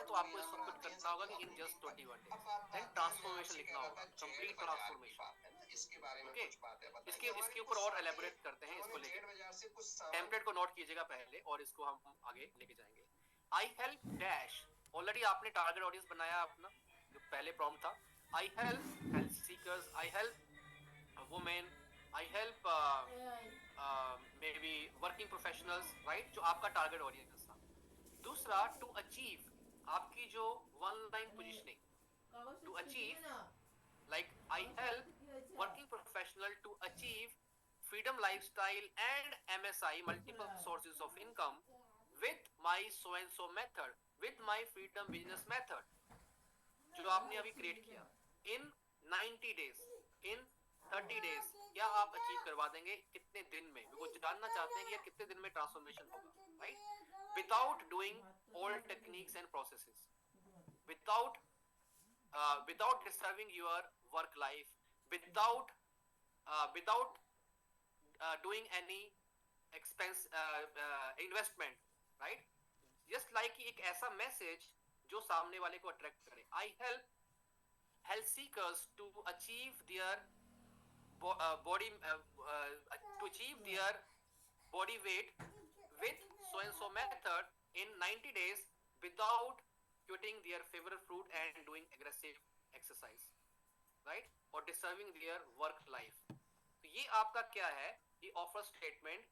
तो आपको इसको कुछ करना होगा कि in just 21 days, then transformation लिखना होगा, कंप्लीट ट्रांसफॉर्मेशन। ओके, इसके इसके ऊपर और एलेबोरेट करते हैं इसको लेके। टेम्पलेट को नोट कीजिएगा पहले और इसको हम आगे लेके जाएंगे। आई हेल्प डैश, ऑलरेडी आपने टारगेट ऑडियंस बनाया अपना, जो पहले प्रॉम्प्ट था। आई help health seekers, I help women, I help may be working professionals, right, जो आपका टारगेट ऑडियंस था। दूसरा, टू अचीव, आपकी जो one line positioning, to achieve, like I help working professional to achieve freedom lifestyle and MSI, multiple sources of income, with my so and so method, with my freedom business method, जो आपने अभी create किया। इन 90 days, इन 30 days क्या आप achieve करवा देंगे, कितने दिन में, वो जानना चाहते हैं कि यार कितने दिन में ट्रांसफॉर्मेशन होगा, right, without doing old techniques and processes, without without disturbing your work life, without doing any expense investment, right, just like एक ऐसा मैसेज जो सामने वाले को अट्रैक्ट करे। I help health seekers to achieve their body to achieve their body weight with so and so method in 90 days without quitting their favorite fruit and doing aggressive exercise, right, or disturbing their work life। तो ये आपका क्या है, ये offer statement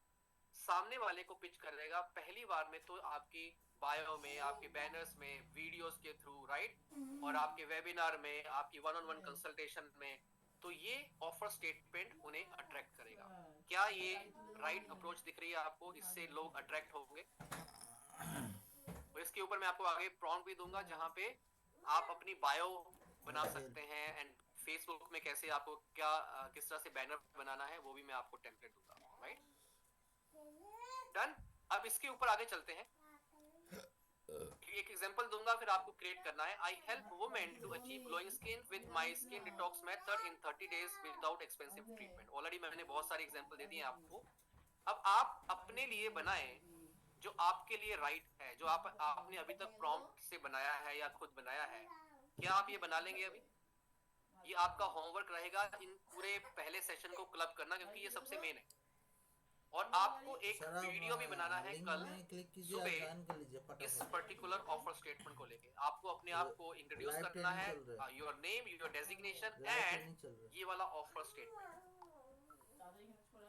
सामने वाले को pitch करेगा पहली बार में, तो आपकी बायो में, आपके बैनर्स में, वीडियोस के थ्रू, राइट, और आपके वेबिनार में, आपकी वन ऑन वन कंसल्टेशन में, तो ये ऑफर स्टेटमेंट उन्हें अट्रैक्ट करेगा। क्या ये राइट अप्रोच दिख रही है आपको, इससे लोग अट्रैक्ट होंगे? और इसके ऊपर मैं आपको आगे प्रॉम्प्ट भी दूंगा जहां पे आप अपनी बायो बना सकते हैं, एंड फेसबुक में कैसे आपको क्या किस तरह से बैनर बनाना है वो भी मैं आपको टेम्पलेट दूंगा, राइट। डन। अब इसके ऊपर आगे चलते हैं, एक एग्जांपल दूंगा, फिर आपको क्रिएट करना है। I help women to achieve glowing skin with my skin detox method in 30 days without expensive treatment. Already मैंने बहुत सारे एग्जांपल दे दिए आपको। अब आप अपने लिए बनाएं जो आपके लिए राइट है, जो आपने अभी तक प्रॉम्प्ट से बनाया है या खुद बनाया है। क्या आप ये बना लेंगे अभी? ये आपका होमवर्क रहेगा इन पूरे पहले सेशन को क्लब करना, क्योंकि ये सबसे मेन है। और आपको एक वीडियो भी बनाना है कल सुबह इस पर्टिकुलर ऑफर स्टेटमेंट को लेके। आपको अपने आप को इंट्रोड्यूस करना है, your name, your designation and ये वाला ऑफर स्टेटमेंट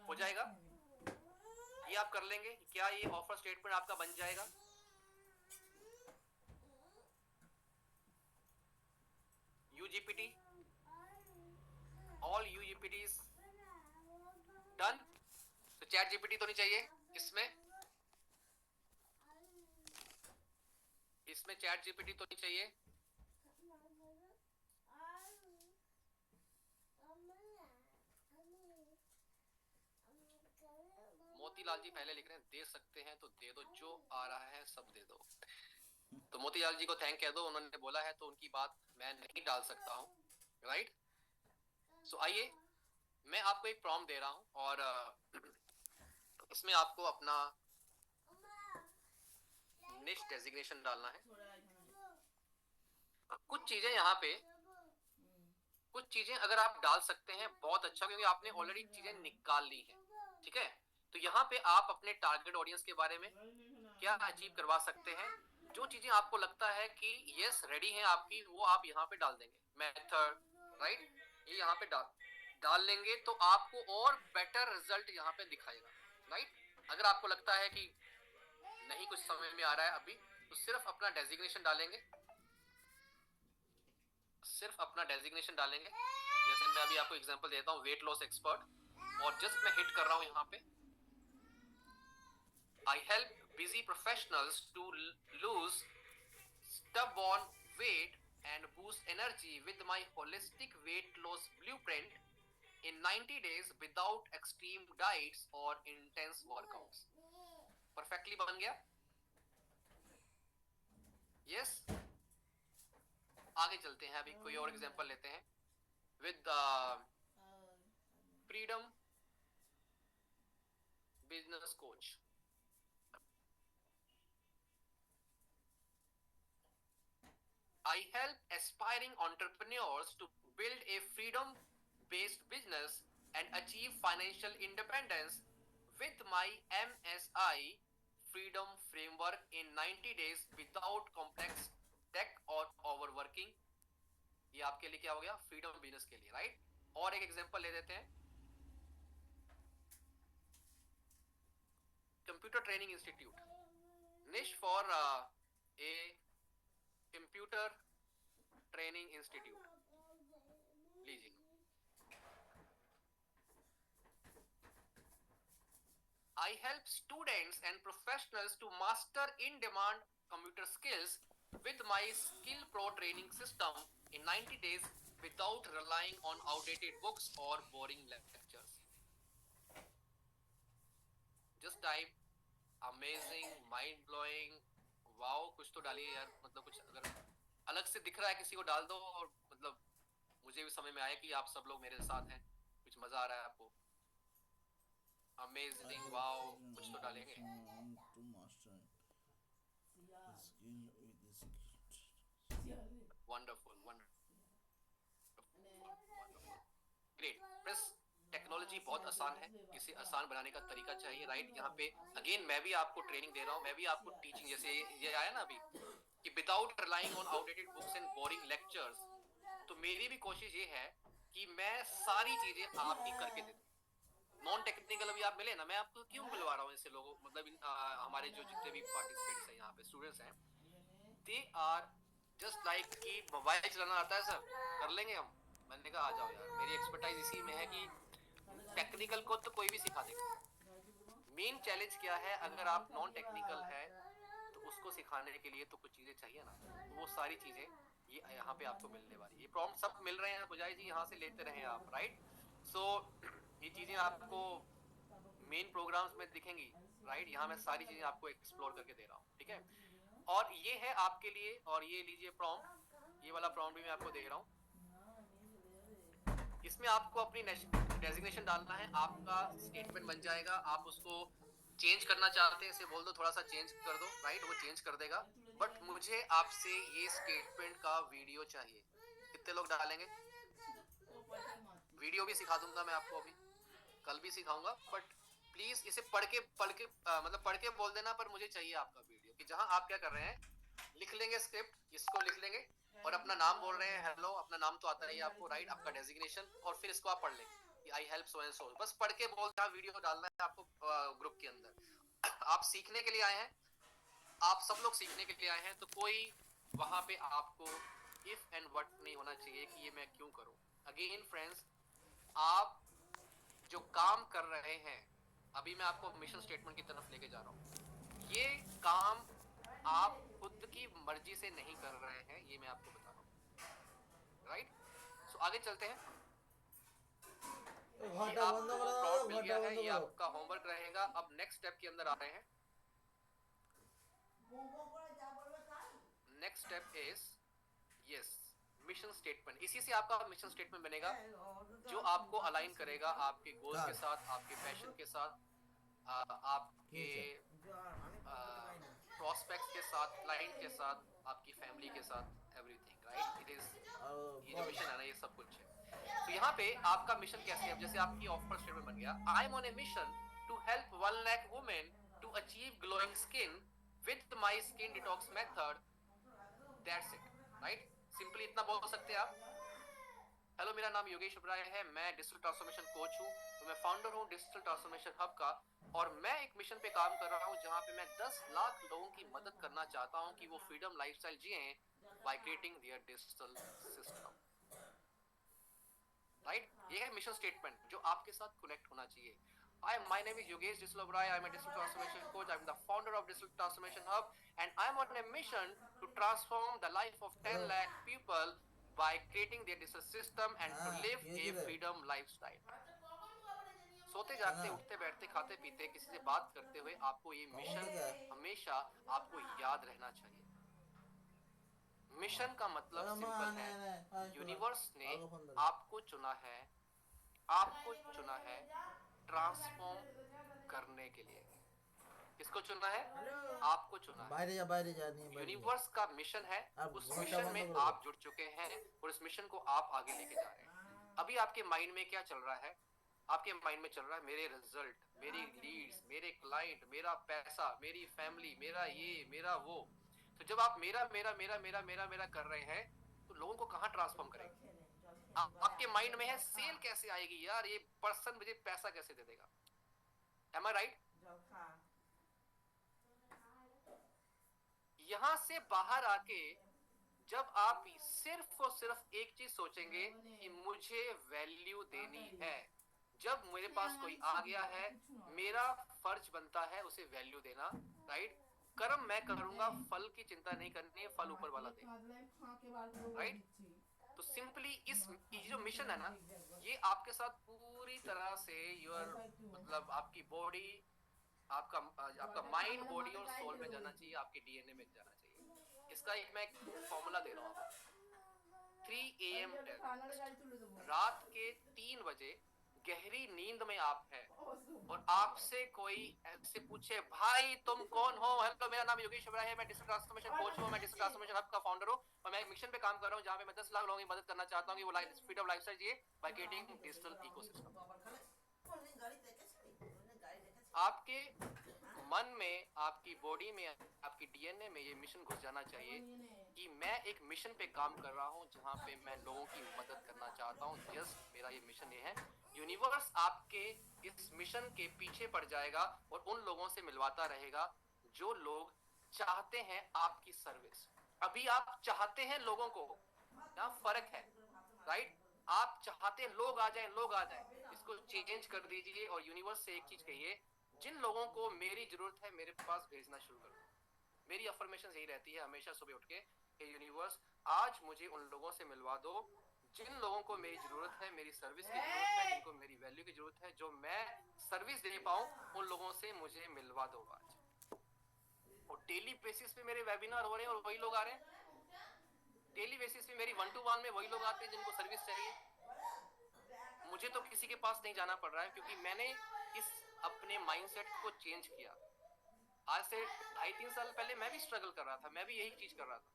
हो जाएगा। ये आप कर लेंगे क्या? ये ऑफर स्टेटमेंट आपका बन जाएगा? यूजीपीटी, ऑल यूजीपीटीज डन। तो चैट जीपीटी तो नहीं चाहिए इसमें? इसमें चैट जीपीटी तो नहीं चाहिए? मोतीलाल जी पहले लिख रहे हैं दे सकते हैं तो दे दो, जो आ रहा है सब दे दो। तो मोतीलाल जी को थैंक कह दो, उन्होंने बोला है तो उनकी बात मैं नहीं डाल सकता हूँ, राइट। सो आइए मैं आपको एक प्रॉम्प्ट दे रहा हूँ और इसमें आपको अपना निश डेजिग्नेशन डालना है। कुछ चीजें यहाँ पे, कुछ चीजें अगर आप डाल सकते हैं बहुत अच्छा, क्योंकि आपने ऑलरेडी चीजें निकाल ली है, ठीक है। तो यहाँ पे आप अपने टारगेट ऑडियंस के बारे में क्या अचीव करवा सकते हैं, जो चीजें आपको लगता है कि यस रेडी हैं आपकी, वो आप यहाँ पे डाल देंगे। मेथड, राइट, ये यहाँ पे डाल लेंगे तो आपको और बेटर रिजल्ट यहाँ पे दिखाएगा, राइट। अगर आपको लगता है कि नहीं कुछ समझ में आ रहा है अभी, तो सिर्फ अपना डेजिग्नेशन डालेंगे, सिर्फ अपना डेजिग्नेशन डालेंगे। जैसे मैं अभी आपको एग्जांपल देता हूँ, वेट लॉस एक्सपर्ट, और जस्ट मैं हिट कर रहा हूँ यहाँ पे। I help busy professionals to lose stubborn weight and boost energy with my holistic weight loss blueprint in 90 days without extreme diets or intense workouts। Perfectly बन गया? Yes. आगे चलते हैं, अभी कोई और एग्जांपल लेते हैं। With freedom business coach, I help aspiring entrepreneurs to build a freedom based business and achieve financial independence with my MSI Freedom Framework in 90 days without complex tech or overworking. ये आपके लिए क्या हो गया? Freedom business के लिए, right? और एक एग्जांपल ले लेते हैं, कंप्यूटर ट्रेनिंग इंस्टीट्यूट, निश for a computer training institute, लीजिए। I help students and professionals to master in-demand computer skills with my Skill Pro training system in 90 days without relying on outdated books or boring lectures. Just type amazing, mind blowing, wow, कुछ तो डालिए यार, मतलब कुछ अगर अलग से दिख रहा है किसी को डाल दो, और मतलब मुझे भी समझ में आया कि आप सब लोग मेरे साथ हैं, कुछ मजा आ रहा है आपको। अमेजिंग, वाओ, कुछ तो डालेंगे। Wonderful, wonderful, great. Plus technology बहुत आसान है, इसे आसान बनाने का तरीका चाहिए, राइट? यहाँ पे अगेन मैं भी आपको ट्रेनिंग दे रहा हूँ, मैं भी आपको टीचिंग, जैसे ये आया ना अभी कि without relying on outdated books and boring lectures, तो मेरी भी कोशिश ये है कि मैं सारी चीजें आप ही करके दे दूं। नॉन टेक्निकल अभी आप मिले ना, मैं आपको क्यों मिलवा रहा हूँ ऐसे लोगों, मतलब हमारे जो जितने भी पार्टिसिपेंट्स हैं यहाँ पे, स्टूडेंट्स हैं, दे आर जस्ट लाइक कि मोबाइल चलाना आता है सर, कर लेंगे हम। मैंने कहा आ जाओ यार, मेरी एक्सपर्टाइज इसी में है कि टेक्निकल को तो कोई भी सिखा देगा। मेन चैलेंज क्या है, अगर आप नॉन टेक्निकल है तो उसको सिखाने के लिए तो कुछ चीजें चाहिए ना, तो वो सारी चीजें ये यहाँ पे आपको मिलने वाली, ये प्रॉम्प्ट सब मिल रहे हैं पुजारी जी, यहाँ से लेते रहे आप, राइट? सो ये चीजें आपको मेन प्रोग्राम्स में दिखेंगी, राइट? यहाँ मैं सारी चीजें आपको एक्सप्लोर करके दे रहा हूँ, ठीक है? और ये है आपके लिए, और ये लीजिए प्रॉम्प्ट, ये वाला प्रॉम्प्ट भी मैं आपको दे रहा हूँ। इसमें आपको अपनी डेजिग्नेशन डालना है, आपका स्टेटमेंट बन जाएगा, आप उसको चेंज करना चाहते हैं इसे बोल दो थोड़ा सा चेंज कर दो, राइट? वो चेंज कर देगा। बट मुझे आपसे ये स्टेटमेंट का वीडियो चाहिए। कितने लोग डालेंगे? वीडियो भी सिखा दूंगा मैं आपको, अभी कल भी सिखाऊंगा, बट प्लीज इसे पढ़ के मतलब पढ़ के बोल देना, पर मुझे चाहिए आपका वीडियो, कि जहां आप क्या कर रहे हैं, लिख लेंगे स्क्रिप्ट, इसको लिख लेंगे और अपना नाम बोल रहे हैं, हेलो, अपना नाम तो आता है आपको, राइट? आपका डेजिग्नेशन, और फिर इसको आप पढ़ लेंगे कि I help so and so, बस पढ़ के बोलना, वीडियो डालना है आपको ग्रुप के अंदर। आप सीखने के लिए आए हैं, आप सब लोग सीखने के लिए आए हैं, तो कोई वहां पे आपको इफ एंड व्हाट नहीं होना चाहिए कि ये मैं क्यों करूं। अगेन फ्रेंड्स, आप जो काम कर रहे हैं, अभी मैं आपको मिशन स्टेटमेंट की तरफ लेके जा रहा हूं, ये काम आप खुद की मर्जी से नहीं कर रहे हैं, ये मैं आपको बता रहा हूं, राइट? सो आगे चलते हैं। ये आपको प्लॉट मिल गया है, ये आपका होमवर्क रहेगा। अब नेक्स्ट स्टेप के अंदर आ रहे हैं। Next step is yes, mission statement. इसी से आपका मिशन स्टेटमेंट बनेगा, जो आपको अलाइन करेगा आपके गोल के साथ, आपके पैशन के साथ, आपके प्रोस्पेक्ट्स के साथ, क्लाइंट के साथ, आपकी फैमिली के साथ, एवरीथिंग, राइट? इट इज, ये जो मिशन है ना, ये सब कुछ है। तो यहाँ पे आपका मिशन कैसे है, जैसे आपकी ऑफर स्टेटमेंट बन गया, I am on a mission to help 1 lakh women to achieve glowing skin with my skin detox method, that's it, right? Simply इतना बोल सकते हैं आप। हेलो, मेरा नाम योगेश उबराय है, मैं डिजिटल ट्रांसफॉर्मेशन कोच हूँ, तो मैं फाउंडर हूँ डिजिटल ट्रांसफॉर्मेशन हब का, और मैं एक मिशन पे काम कर रहा हूँ जहाँ पे मैं 10 लाख लोगों की मदद करना चाहता हूँ कि वो फ्रीडम लाइफस्टाइल जिए by creating there digital system, right? ये है मिशन स्टेटमेंट जो आपके साथ कनेक्ट होना चाहिए। My name is Yogesh Digital Obrai. I'm a digital transformation coach. I'm the founder of Digital Transformation Hub, and I'm on a mission to transform the life of 10 lakh people by creating their digital system and to live a freedom lifestyle. सोते जागते, उठते बैठते, खाते पीते, किसी से बात करते हुए, आपको ये मिशन हमेशा आपको याद रहना चाहिए। मिशन का मतलब सिंपल है, यूनिवर्स ने आपको चुना है, आपको चुना है ट्रांसफॉर्म करने के लिए, किसको चुना है? आपको चुना है। বাইরে যা নিয়ে বাইরে যা यूनिवर्स का मिशन है, আর उस ঘরটা मिशन বন্ধ में করে দে। आप जुड़ चुके हैं और इस मिशन को आप आगे लेके जा रहे हैं। अभी आपके माइंड में क्या चल रहा है? आपके माइंड में चल रहा है मेरे रिजल्ट, मेरी लीड्स, मेरे क्लाइंट, मेरा पैसा, मेरी फैमिली, मेरा ये, मेरा वो। तो जब आप मेरा मेरा मेरा मेरा मेरा मेरा कर रहे हैं तो लोगों को कहां ट्रांसफॉर्म करेंगे? आपके माइंड में है सेल कैसे आएगी यार, ये पर्सन मुझे पैसा कैसे दे देगा। M I right? यहां से बाहर आके जब आप सिर्फ और सिर्फ एक चीज सोचेंगे कि मुझे वैल्यू देनी है, जब मेरे पास कोई आ गया है मेरा फर्ज बनता है उसे वैल्यू देना। राइट? कर्म मैं करूंगा, फल की चिंता नहीं करनी है, फल ऊपर वाला देगा। राइट? तो सिंपली इस ये जो मिशन है ना, ये आपके साथ पूरी तरह से योर मतलब आपकी बॉडी, आपका आपका माइंड, बॉडी और सोल में जाना चाहिए, आपके डीएनए में जाना चाहिए। इसका एक मैं फॉर्मूला दे रहा हूँ आपको। 3 AM टेस्ट, रात के 3 बजे गहरी नींद में आप हैं और आपसे कोई ऐसे पूछे भाई तुम कौन हो? हेलो, मेरा नाम योगेश इब्राहिम है, मैं डिजिटल ट्रांसफॉर्मेशन कोच हूँ, मैं डिजिटल ट्रांसफॉर्मेशन हब का फाउंडर हूँ और मैं एक मिशन पे काम कर रहा हूँ जहाँ पे मैं 10 लाख लोगों की मदद करना चाहता हूँ कि वो फ्रीडम लाइफस्टाइल जिए बाय क्रिएटिंग डिजिटल इकोसिस्टम। आपके मन में, आपकी बॉडी में, आपकी डीएनए में ये मिशन घुस जाना चाहिए कि मैं एक मिशन पे काम कर रहा हूँ जहाँ पे मैं लोगों की मदद करना चाहता हूँ। जस्ट मेरा ये मिशन ये है। यूनिवर्स आपके इस मिशन के पीछे पड़ जाएगा और उन लोगों से मिलवाता रहेगा जो लोग चाहते हैं आपकी सर्विस। अभी आप चाहते हैं लोगों को, यहाँ फर्क है। राइट? आप चाहते हैं लोग आ जाएं, लोग आ जाएं। इसको चेंज कर दीजिए और यूनिवर्स से एक चीज कहिए, जिन लोगों को मेरी जरूरत है मेरे पास भेजना शुरू कर दो। मेरी अफर्मेशन यही रहती है हमेशा सुबह उठ के कि यूनिवर्स आज मुझे उन लोगों से मिलवा दो जिन लोगों को मेरी जरूरत है, मेरी सर्विस की जरूरत है, जिनको मेरी वैल्यू की जरूरत है, जो मैं सर्विस दे पाऊं, उन लोगों से मुझे मिलवा दो आज। और डेली बेसिस पे मेरे वेबिनार हो रहे हैं और वही लोग आ रहे हैं। डेली बेसिस पे मेरी 1-to-1 में वही लोग आते हैं जिनको सर्विस चाहिए। मुझे तो किसी के पास नहीं जाना पड़ रहा है क्योंकि मैंने इस अपने माइंडसेट को चेंज किया। आज से 2.5-3 साल पहले मैं भी स्ट्रगल कर रहा था, मैं भी यही चीज कर रहा था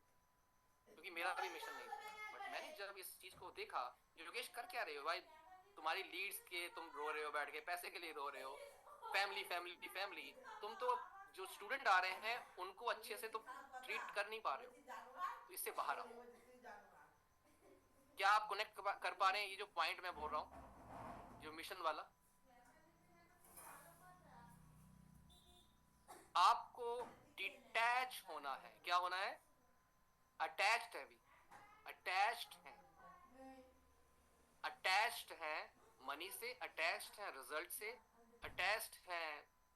क्योंकि मेरा भी मिशन नहीं था। बट मैंने जब इस चीज को देखा, योगेश कर क्या रहे हो भाई, तुम्हारी लीड्स के तुम रो रहे हो, बैठ के पैसे के लिए रो रहे हो, फैमिली फैमिली फैमिली, तुम तो जो स्टूडेंट आ रहे हैं उनको अच्छे से तुम ट्रीट कर नहीं पा रहे हो, तो इससे बाहर आओ। क्या आप कनेक्ट कर पा रहे हैं ये जो पॉइंट मैं बोल रहा हूँ, जो मिशन वाला? आपको डिटैच होना है। क्या होना है? अटैच्ड है, भी अटैच्ड है, अटैच्ड है मनी से, अटैच्ड है रिजल्ट से, अटैच्ड है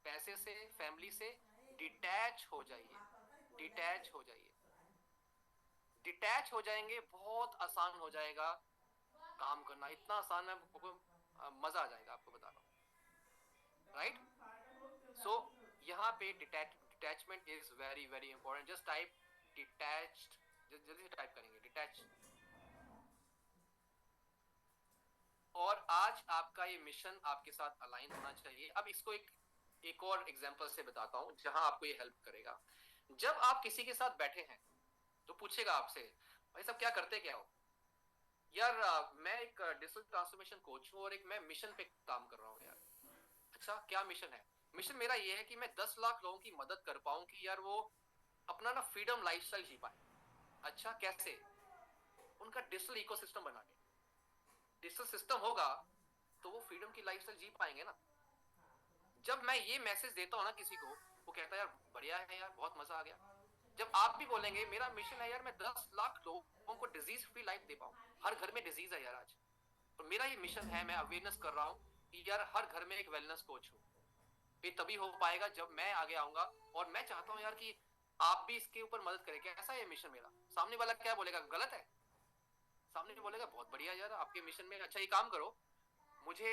पैसे से, फैमिली से। डिटैच हो जाइए, डिटैच हो जाइए। डिटैच हो जाएंगे, बहुत आसान हो जाएगा काम करना, इतना आसान है आपको, मजा आ जाएगा, आपको बता रहा हूँ। राइट? सो यहाँ पे detachment is very very important. Just type detached, जल्दी से टाइप करेंगे डिटैच। और आज आपका ये मिशन आपके साथ अलाइन होना चाहिए। अब इसको एक और एग्जांपल से बताता हूं जहां आपको ये हेल्प करेगा। जब आप किसी के साथ बैठे हैं तो पूछेगा आपसे, भाई साहब क्या करते क्या हो? यार मैं एक डिजिटल ट्रांसफॉर्मेशन कोच हूँ और एक मैं मिशन पे काम कर रहा हूँ यार। अच्छा, क्या मिशन है? मिशन मेरा ये है कि मैं 10 लाख लोगों की मदद कर पाऊं कि यार वो अपना ना फ्रीडम लाइफस्टाइल जी पाए। अच्छा, कैसे? उनका डिजिटल इकोसिस्टम बना के। डिजिटल सिस्टम होगा तो वो फ्रीडम की लाइफस्टाइल जी पाएंगे ना। जब मैं ये मैसेज देता हूँ ना किसी को, वो कहता है यार बढ़िया है यार, बहुत मजा आ गया। जब आप भी बोलेंगे मेरा मिशन है यार मैं 10 लाख लोगों को डिजीज फ्री लाइफ दे पाऊं, हर घर में डिजीज है यार आज, और मेरा ये मिशन है, मैं अवेयरनेस कर रहा हूँ कि यार हर घर में एक वेलनेस कोच हो। ये तभी हो पाएगा जब मैं आगे आऊंगा। और मैं चाहता हूँ यार कि आप भी इसके ऊपर मदद करें। कैसा है ये मिशन मेरा? सामने वाला क्या बोलेगा? गलत है? सामने बोलेगा बहुत बढ़िया यार आपके मिशन में, अच्छा ये काम करो, मुझे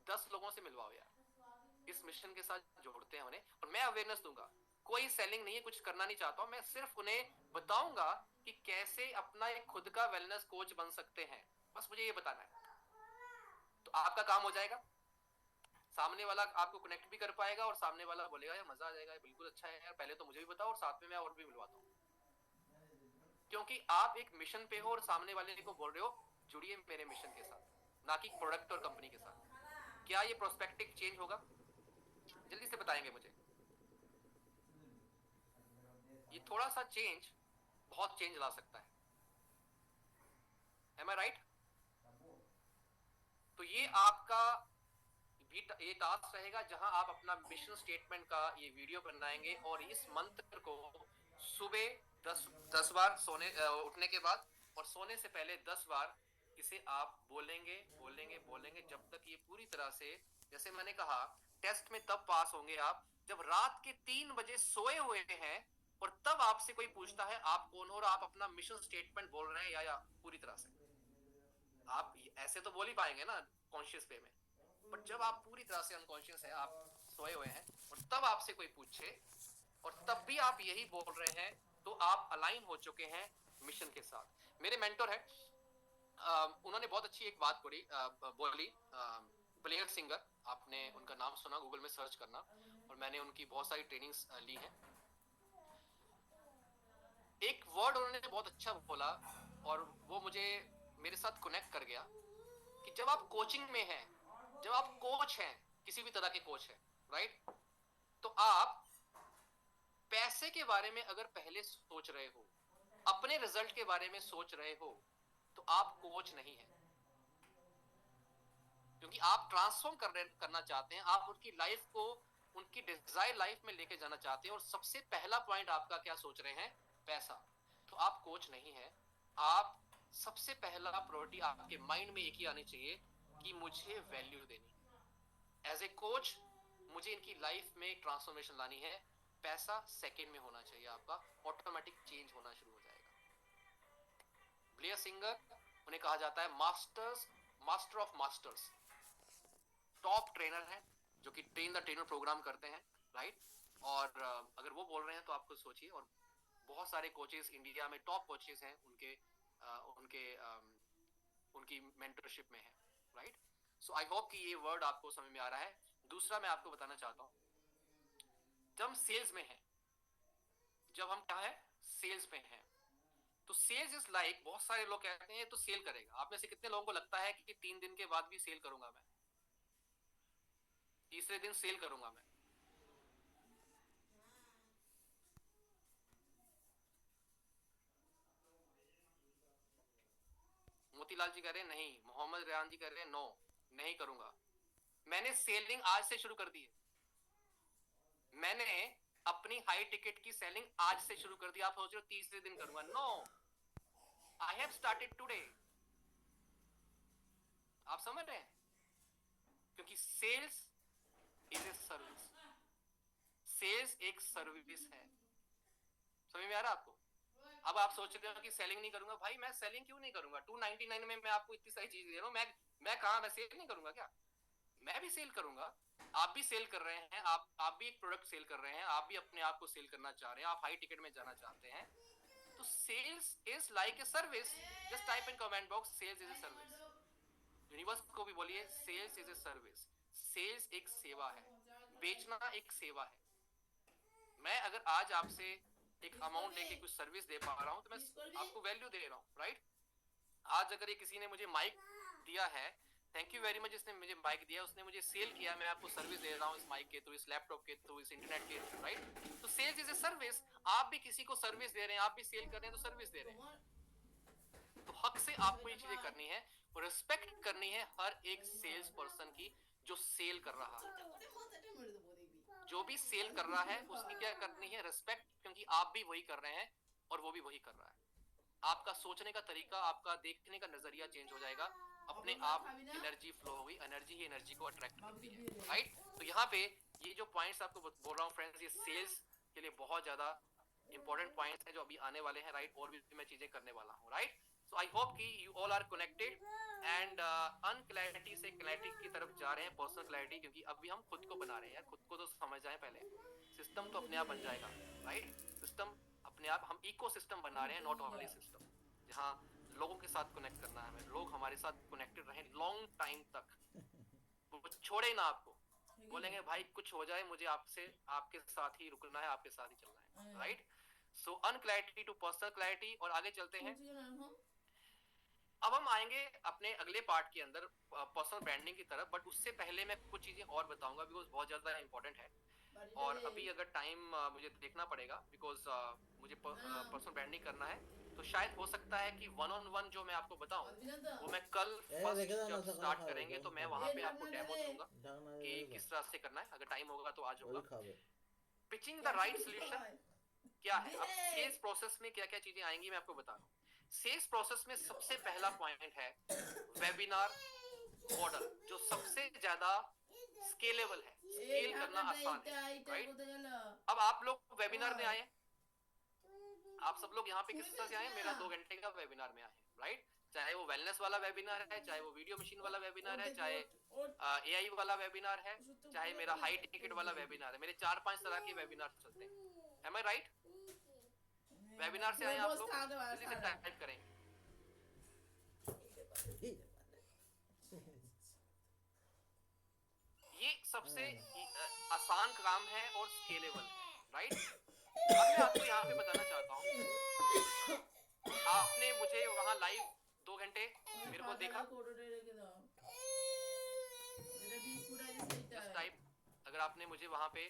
10 लोगों से मिलवाओ यार, इस मिशन के साथ जोड़ते हैं उन्हें, और मैं अवेयरनेस दूंगा। कोई सेलिंग नहीं है, कुछ करना नहीं चाहता हूं, मैं सिर्फ उन्हें बताऊंगा कि कैसे अपना एक खुद का वेलनेस कोच बन सकते हैं। बस मुझे ये बताना है, तो आपका काम हो जाएगा। सामने वाला आपको कनेक्ट भी कर पाएगा और सामने वाला बोलेगा यार मजा आ जाएगा, बिल्कुल अच्छा है यार, पहले तो मुझे भी बताओ और साथ में मैं और भी मिलवाता हूँ। क्योंकि आप एक मिशन पे हो और सामने वाले को बोल रहे हो जुड़िए मेरे मिशन के साथ, ना कि प्रोडक्ट और कंपनी के साथ। क्या ये प्रोस्पेक्टिव चेंज होगा? जल्दी से बताएंगे मुझे। ये थोड़ा सा चेंज बहुत चेंज ला सकता है। Am I right? तो ये आपका भी ये टास्क रहेगा जहां आप अपना मिशन स्टेटमेंट का ये वीडियो बनाएंगे और इस मंत्र को सुबह 10 बार सोने उठने के बाद और सोने से पहले 10 बार इसे आप बोलेंगे बोलेंगे बोलेंगे जब तक ये पूरी तरह से, जैसे मैंने कहा टेस्ट में तब पास होंगे आप जब रात के 3 बजे सोए हुए हैं और तब आपसे कोई पूछता है आप कौन हो और आप अपना मिशन स्टेटमेंट बोल रहे हैं या पूरी तरह से। आप ऐसे तो बोल ही पाएंगे ना कॉन्शियस वे में, बट जब आप पूरी तरह से अनकॉन्शियस है, आप सोए हुए हैं और तब आपसे कोई पूछे और तब भी आप यही बोल रहे हैं, तो आप अलाइन हो चुके हैं मिशन के साथ। मेरे मेंटर है, उन्होंने बहुत अच्छी एक बात बोली, ब्लेयर सिंगर, आपने उनका नाम सुना, गूगल में सर्च करना, और मैंने उनकी बहुत सारी ट्रेनिंग्स ली हैं। एक वर्ड उन्होंने बहुत अच्छा बोला और वो मुझे मेरे साथ कनेक्ट कर गया कि जब आप कोचिंग में हैं, जब आप कोच हैं, किसी भी तरह के कोच हैं, राइट, तो आप पैसे के बारे में अगर पहले सोच रहे हो, अपने रिजल्ट के बारे में सोच रहे हो, तो आप कोच नहीं है, क्योंकि आप ट्रांसफॉर्म करना चाहते हैं, आप उनकी लाइफ को उनकी डिजायर लाइफ में लेके जाना चाहते हैं और सबसे पहला पॉइंट आपका क्या सोच रहे हैं? पैसा। तो आप कोच नहीं है। आप सबसे पहला प्रायोरिटी आपके माइंड में एक ही आनी चाहिए कि मुझे वैल्यू देनी, एज ए कोच मुझे इनकी लाइफ में ट्रांसफॉर्मेशन लानी है। पैसा सेकंड में होना चाहिए, आपका ऑटोमेटिक चेंज होना शुरू हो जाएगा। ब्लेयर सिंगर, उन्हें कहा जाता है master of masters, top trainer हैं जो कि ट्रेन द ट्रेनर प्रोग्राम करते हैं, राइट। और अगर वो बोल रहे हैं तो आप खुद सोचिए, और बहुत सारे कोचेस इंडिया में टॉप कोचेस हैं, उनके उनके उनकी मेंटरशिप में है, राइट। सो आई होप कि ये वर्ड आपको समझ में आ रहा है। दूसरा मैं आपको बताना चाहता हूँ, जब हम सेल्स में हैं, जब हम क्या है सेल्स में हैं, तो सेल्स इज लाइक, बहुत सारे लोग कहते हैं तो सेल करेगा। आप में से कितने लोगों को लगता है कि 3 दिन के बाद भी सेल करूंगा मैं, तीसरे दिन सेल करूंगा मैं? मोतीलाल जी कह रहे हैं नहीं, मोहम्मद रेहान जी कह रहे हैं नो, नहीं करूंगा। मैंने सेलिंग आज से शुरू कर दी है, मैंने अपनी हाई टिकट की सेलिंग आज से शुरू कर दी। आप सोच रहे हो तीसरे दिन करूंगा? No, I have started today. आप समझ रहे हैं? क्योंकि sales is a service, sales एक सर्विस है। समझ में आ रहा है आपको? अब आप सोच रहे हो कि सेलिंग नहीं करूंगा, भाई मैं सेलिंग क्यों नहीं करूंगा? 299 में मैं आपको इतनी सारी चीज दे रहा हूं, मैं कहा मैं सेल नहीं करूंगा क्या? मैं भी सेल करूंगा। आप भी सेल कर रहे हैं, आप भी एक प्रोडक्ट सेल कर रहे हैं, आप भी अपने आप को सेल करना चाह रहे हैं, आप हाई टिकट में जाना चाहते हैं। तो sales is like a service. Just type in comment box sales is a service. Universe को भी बोलिए sales is a service. Sales एक सेवा है, बेचना एक सेवा है। मैं अगर आज आपसे एक अमाउंट लेके कुछ सर्विस दे पा रहा हूं तो मैं आपको वैल्यू दे रहा हूं, राइट। आज अगर ये किसी ने मुझे माइक दिया है, थैंक यू वेरी मच, इसने मुझे माइक दिया, उसने मुझे सेल किया, मैं आपको सर्विस दे रहा हूँ इस माइक के थ्रू, इस लैपटॉप के थ्रू, इस इंटरनेट के थ्रू, राइट। तो सेल्स इज ए सर्विस। आप भी किसी को सर्विस दे रहे हैं, आप भी सेल कर रहे हैं, तो सर्विस दे रहे हैं। तो हक से आपको ये चीजें करनी है और रिस्पेक्ट करनी है हर एक सेल्स पर्सन की जो सेल कर रहा है। जो भी सेल कर रहा है उसकी क्या करनी है? रिस्पेक्ट, क्योंकि आप भी वही कर रहे हैं और वो भी वही कर रहा है। आपका सोचने का तरीका, आपका देखने का नजरिया चेंज हो जाएगा, अपने आप एनर्जी फ्लो होगी, एनर्जी ही एनर्जी को अट्रैक्ट करती है, राइट। तो यहाँ पे ये जो पॉइंट्स आपको बोल रहा हूँ फ्रेंड्स, ये सेल्स के लिए बहुत ज्यादा इंपॉर्टेंट पॉइंट्स हैं जो अभी आने वाले हैं, राइट। और भी मैं चीजें करने वाला हूँ, राइट। सो आई होप कि you all are connected and unclarity से क्लैरिटी की तरफ जा रहे हैं, पर्सनल क्लैरिटी, क्योंकि अभी हम खुद को बना रहे हैं, खुद को तो समझ जाए पहले, सिस्टम तो अपने आप बन जाएगा, राइट। सिस्टम अपने आप, हम इको सिस्टम बना रहे हैं, नॉट ओनली सिस्टम, जहाँ लोगों के साथ कनेक्ट करना है हमें, लोग हमारे साथ कनेक्टेड रहें लॉन्ग टाइम तक, वो छोड़े ना आपको, बोलेंगे भाई कुछ हो जाए मुझे आपसे आपके साथ ही रुकना है, आपके साथ ही चलना है, right? So unclarity to personal clarity. और आगे चलते हैं। अब हम आएंगे अपने अगले पार्ट के अंदर पर्सनल ब्रांडिंग की तरफ, बट उससे पहले मैं कुछ चीजें और बताऊंगा बिकॉज बहुत ज्यादा इंपॉर्टेंट है। और अभी अगर टाइम मुझे देखना पड़ेगा बिकॉज मुझे पर्सनल ब्रांडिंग करना है, तो शायद हो सकता है कि वन ऑन वन जो मैं आपको बताऊं वो मैं कल फर्स्ट जब स्टार्ट करेंगे तो मैं वहां पे आपको डेमो दूंगा कि किस तरह से करना है। अगर टाइम होगा तो आज होगा। पिचिंग द राइट सोल्यूशन क्या है? अब सेल्स प्रोसेस में क्या क्या चीजें आएंगी मैं आपको बता रहा हूँ। सेल्स प्रोसेस में सबसे पहला पॉइंट है वेबिनार मॉडल, जो सबसे ज्यादा स्केलेबल है, स्केल करना आसान है, राइट? अब आप लोग वेबिनार में आए, आप सब लोग यहाँ पे किस तरह से आए? मेरा 2 घंटे का वेबिनार में आए, राइट? चाहे वो वेलनेस वाला वेबिनार है, चाहे वो वीडियो मशीन वाला वेबिनार है, चाहे एआई वाला वेबिनार है, चाहे मेरा हाई टिकट वाला वेबिनार है। मेरे 4-5 तरह के वेबिनार चलते हैं। M I right? वेबिनार से आए आप लोग, जल्दी से टाइप करेंगे। ये सबसे आसान काम है और स्केलेबल है, राइट? अब मैं आपको यहाँ पे बताना चाहता हूँ, आपने मुझे वहां लाइव 2 घंटे मेरे को देखा, जस्ट टाइप। अगर आपने मुझे वहां पे,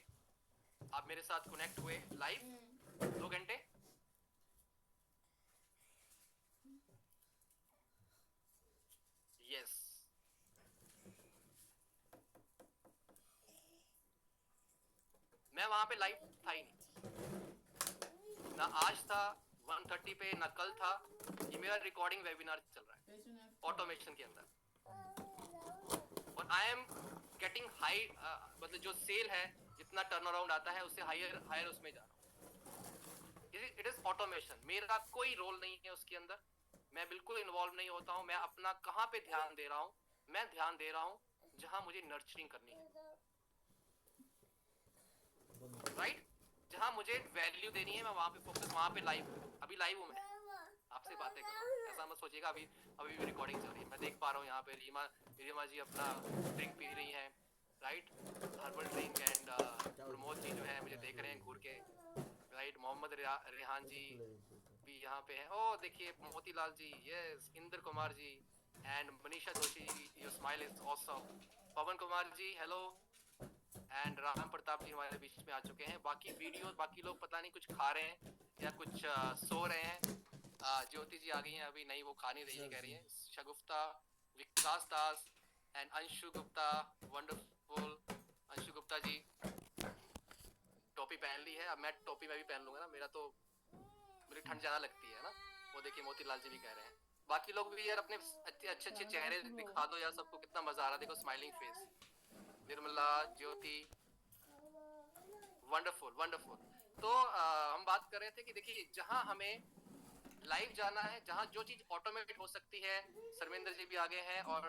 आप मेरे साथ कनेक्ट हुए लाइव 2 घंटे, यस। मैं वहां पे लाइव था ही नहीं, ना आज था 1:30 पे, ना कल था। ये मेरा रिकॉर्डिंग वेबिनार चल रहा है ऑटोमेशन के अंदर, और आई एम गेटिंग हाई, मतलब जो सेल है जितना टर्न अराउंड आता है उससे हायर हायर उसमें जा रहा हूँ। इट इज ऑटोमेशन, मेरा कोई रोल नहीं है उसके अंदर, मैं बिल्कुल इन्वॉल्व नहीं होता हूँ। मैं अपना कहाँ पे ध्यान दे रहा हूँ? मैं ध्यान दे रहा हूँ जहां मुझे नर्चरिंग करनी है, राइट? जहां मुझे वैल्यू देनी है मैं वहां पे फोकस, वहां पे लाइव हूँ। अभी लाइव हूँ मैं, आपसे बातें कर रहा हूँ, ऐसा मत सोचिएगा अभी अभी भी रिकॉर्डिंग चल रही है। मैं देख पा रहा हूँ यहाँ पे रीमा जी अपना ड्रिंक पी रही हैं, right? Herbal drink. And Pramod ji जो है मुझे देख रहे हैं घूर के, राइट? मोहम्मद रेहान जी भी यहाँ पे हैं। ओ देखिए Motilal ji, yes, Indra Kumar ji and Manisha Joshi ji, your smile is awesome. Pavan Kumar ji hello, and Ram Pratap ji हमारे बीच में आ चुके हैं। बाकी वीडियो, बाकी लोग पता नहीं कुछ खा रहे हैं या कुछ सो रहे हैं। ज्योति जी आ गई हैं अभी, नहीं वो खा नहीं रही है, कह रही है। शगुफ्ता, विकास दास एंड अंशु गुप्ता, वंडरफुल। अंशु गुप्ता जी टोपी पहन ली है, अब मैं टोपी मैं भी पहन लूंगा ना, मेरा तो, मुझे ठंड ज्यादा लगती है ना। वो देखिए मोतीलाल जी भी कह रहे हैं। बाकी लोग भी यार अपने अच्छे अच्छे चेहरे दिखा दो यार, सबको कितना मजा आ रहा है, देखो स्माइलिंग फेस। निर्मला, ज्योति, वंडरफुल वंडरफुल। तो हम बात कर रहे थे कि देखिए जहां हमें लाइव जाना है, जहां जो चीज ऑटोमेट हो सकती है। शर्मेंद्र जी भी आ गए हैं और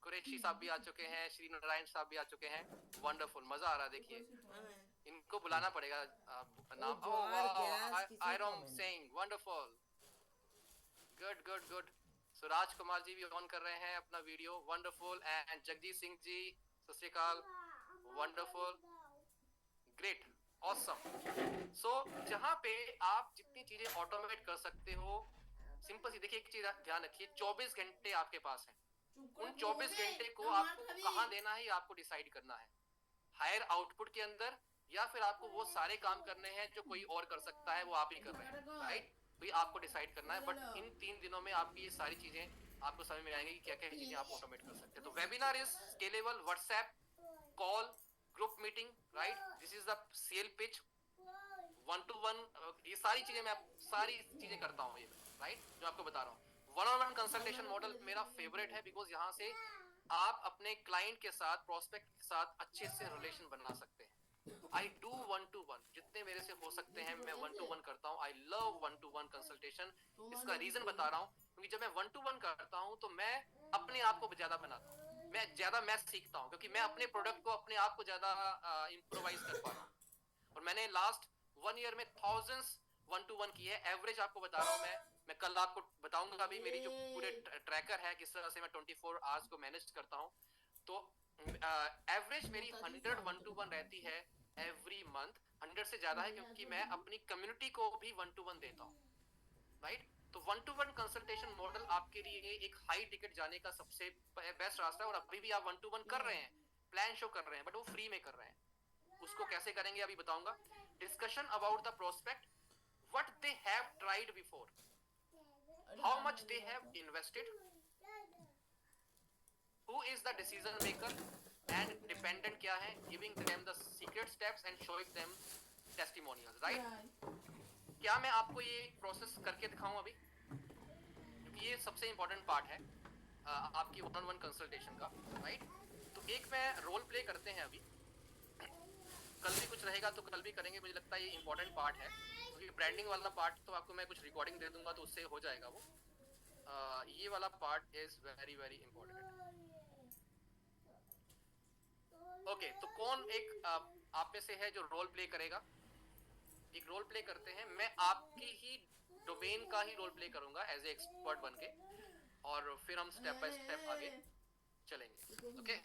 कुरैशी साहब भी आ चुके हैं, श्री नारायण साहब भी आ चुके हैं। वंडरफुल, मजा आ रहा है। देखिए इनको बुलाना पड़ेगा नाम। ओह वाह, आयरन Singh, wonderful, good good good. Suraj Kumar ji भी ऑन कर रहे हैं अपना video, wonderful. And Jagjit Singh ji सत श्री अकाल, वंडरफुल, ग्रेट, ऑसम। सो जहां पे आप जितनी चीजें ऑटोमेट कर सकते हो, सिंपल सी देखिए, एक चीज ध्यान रखिए, 24 घंटे आपके पास है। उन 24 घंटे को आपको कहां देना है ये आपको डिसाइड करना है। हायर आउटपुट के अंदर, या फिर आपको वो सारे काम करने हैं जो कोई और कर सकता है, वो आप ही कर रहे हैं, राइट? तो ये आपको डिसाइड करना है। बट इन 3 दिनों में आपकी ये सारी चीजें आपको समझ में आएंगी कि क्या क्या चीजें आप ऑटोमेट कर सकते हैं। तो webinar is scalable, WhatsApp call, group meeting, right? This is the sale pitch, 1-to-1, ये सारी चीजें मैं सारी चीजें करता हूँ ये, राइट? जो आपको बता रहा हूँ। 1-on-1 कंसल्टेशन मॉडल मेरा फेवरेट है बिकॉज यहाँ से आप अपने क्लाइंट के साथ, प्रोस्पेक्ट के साथ अच्छे से रिलेशन बना सकते हैं। आई डू 1-to-1, जितने मेरे से हो सकते हैं मैं 1-to-1 करता हूँ। I love 1-to-1 consultation. इसका रीजन बता रहा हूँ, क्योंकि जब मैं 1-to-1 करता हूँ तो मैं अपने आप को ज्यादा बनाता हूँ, मैं सीखता हूँ, क्योंकि मैं अपने प्रोडक्ट को, अपने आप को ज्यादा इम्प्रोवाइज कर पा रहा हूँ। और मैंने लास्ट 1 ईयर में थाउजेंड्स 1-to-1 की है। एवरेज आपको बता रहा हूँ मैं कल आपको बताऊंगा अभी मेरी जो पूरे ट्रैकर है, किस तरह से मैं 24 आवर्स को मैनेज करता हूँ। तो एवरेज मेरी 100 वन टू वन रहती है एवरी मंथ। 100 से ज्यादा है क्योंकि मैं अपनी कम्युनिटी को भी वन टू वन देता हूँ, राइट। तो one two one consultation model आपके लिए एक हाई टिकट जाने का सबसे बेस्ट रास्ता है। और अभी भी आप वन टू वन कर रहे हैं, प्लान शो कर रहे हैं, बट वो फ्री में कर रहे हैं। उसको कैसे करेंगे अभी बताऊंगा। Discussion about the prospect, what they have tried before, how much they have invested, who is the decision maker and dependent क्या है, giving them the secret steps and showing them testimonials, right। क्या मैं आपको ये process करके दिखाऊं अभी, क्योंकि ये सबसे इंपॉर्टेंट पार्ट है आपकी वन ऑन वन कंसल्टेशन का, राइट। तो एक मैं रोल प्ले करते हैं अभी, कल भी कुछ रहेगा तो कल भी करेंगे, मुझे लगता है ये इंपॉर्टेंट पार्ट है, क्योंकि ब्रांडिंग वाला पार्ट तो आपको मैं कुछ रिकॉर्डिंग दे दूंगा तो उससे हो जाएगा वो। ये वाला part is very very important. Okay, तो कौन एक आप में से है जो रोल प्ले करेगा। एक रोल प्ले करते हैं, मैं आपकी ही डोमेन का ही रोल प्ले करूंगा एज ए एक्सपर्ट बन के, और फिर हम स्टेप बाय स्टेप आगे चलेंगे। ओके,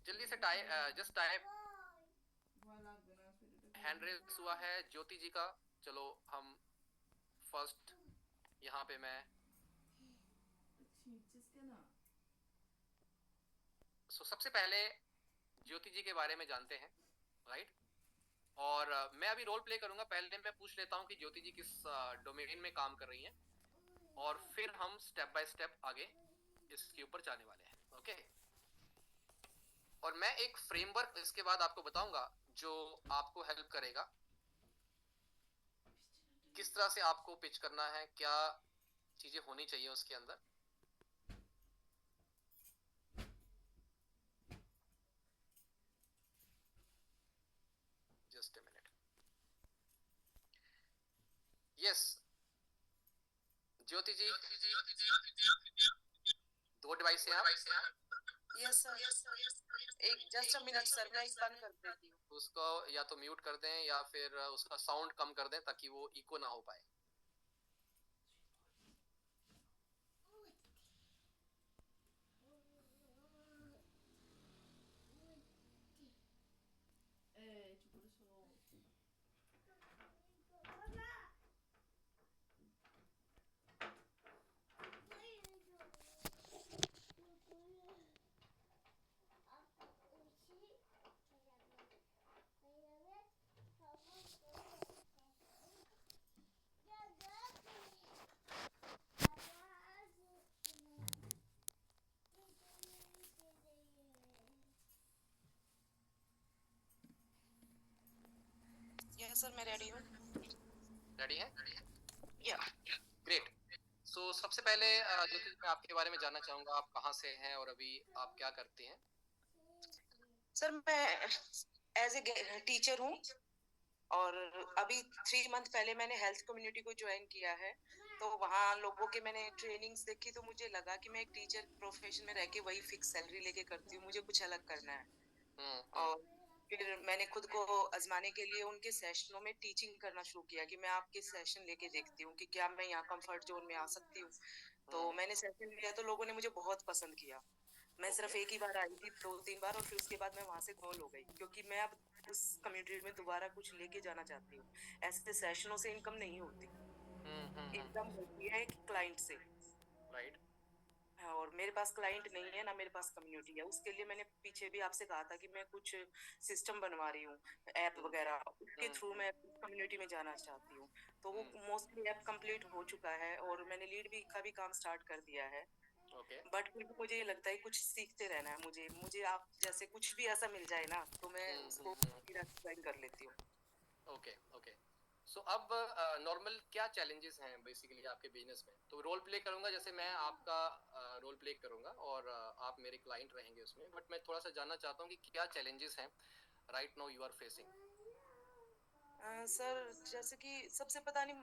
जल्दी से type, just type. Hand raise हुआ है ज्योति जी का। चलो हम फर्स्ट यहाँ पे मैं सबसे पहले ज्योति जी के बारे में जानते हैं, राइट। और मैं अभी रोल प्ले करूंगा। पहले मैं पूछ लेता हूं कि ज्योति जी किस डोमेन में काम कर रही हैं, और फिर हम स्टेप बाय स्टेप आगे इसके ऊपर जाने वाले हैं। ओके, और मैं एक फ्रेमवर्क इसके बाद आपको बताऊंगा जो आपको हेल्प करेगा किस तरह से आपको पिच करना है, क्या चीजें होनी चाहिए उसके अंदर। Just a minute. यस ज्योति जी, दो डिवाइस हैं आप। यस सर, एक जस्ट अ मिनट सर, मैं एक बंद कर देती हूँ। उसको या तो म्यूट कर दें या फिर उसका साउंड कम कर दें ताकि वो इको ना हो पाए। यस सर, मैं रेडी हूँ। रेडी है? या ग्रेट। सो सबसे पहले ज्योति मैं आपके बारे में जानना चाहूंगा, आप कहाँ से हैं और अभी आप क्या करते हैं। सर, मैं एज ए टीचर हूँ, और अभी 3 मंथ पहले मैंने हेल्थ कम्युनिटी को ज्वाइन किया है। तो वहाँ लोगों के मैंने ट्रेनिंग्स देखी, तो मुझे लगा कि मैं एक टीचर प्रोफेशन में रह के वही फिक्स सैलरी लेके करती हूँ, मुझे कुछ अलग करना है। और फिर मैंने खुद को आजमाने के लिए उनके सेशनों में टीचिंग करना शुरू किया कि मैं आपके सेशन लेके देखती हूँ कि क्या मैं यहाँ कंफर्ट जोन में आ सकती हूँ। तो मैंने सेशन लिया तो लोगों ने मुझे बहुत पसंद किया। मैं सिर्फ एक ही बार आई थी, 2-3 बार, और फिर उसके बाद मैं वहां से गोल हो गई, क्योंकि मैं अब उस कम्युनिटी में दोबारा कुछ लेके जाना चाहती हूँ। ऐसे सेशनों से इनकम नहीं होती, इनकम होती है क्लाइंट से, राइट। और मेरे पास क्लाइंट नहीं है ना, मेरे पास कम्युनिटी है। उसके लिए मैंने पीछे भी आपसे कहा था कि मैं कुछ सिस्टम बनवा रही हूँ, ऐप वगैरह, उसके थ्रू मैं कम्युनिटी में जाना चाहती हूँ। तो वो मोस्टली ऐप कंप्लीट हो चुका है, और मैंने लीड भी का भी काम स्टार्ट कर दिया है। बट फिर भी मुझे ये लगता है कुछ सीखते रहना है। मुझे मुझे आप जैसे कुछ भी ऐसा मिल जाए ना, तो मैं उसको ज्वाइन कर लेती हूँ। Okay okay. सो अब नॉर्मल क्या चैलेंजेस हैं बेसिकली आपके बिजनेस में। तो रोल प्ले करूंगा, जैसे मैं आपका रोल प्ले करूंगा और आप मेरे क्लाइंट रहेंगे उसमें, बट मैं थोड़ा सा जानना चाहता हूँ कि क्या चैलेंजेस हैं right now you are facing. Sir, जैसे कि सबसे पता नहीं,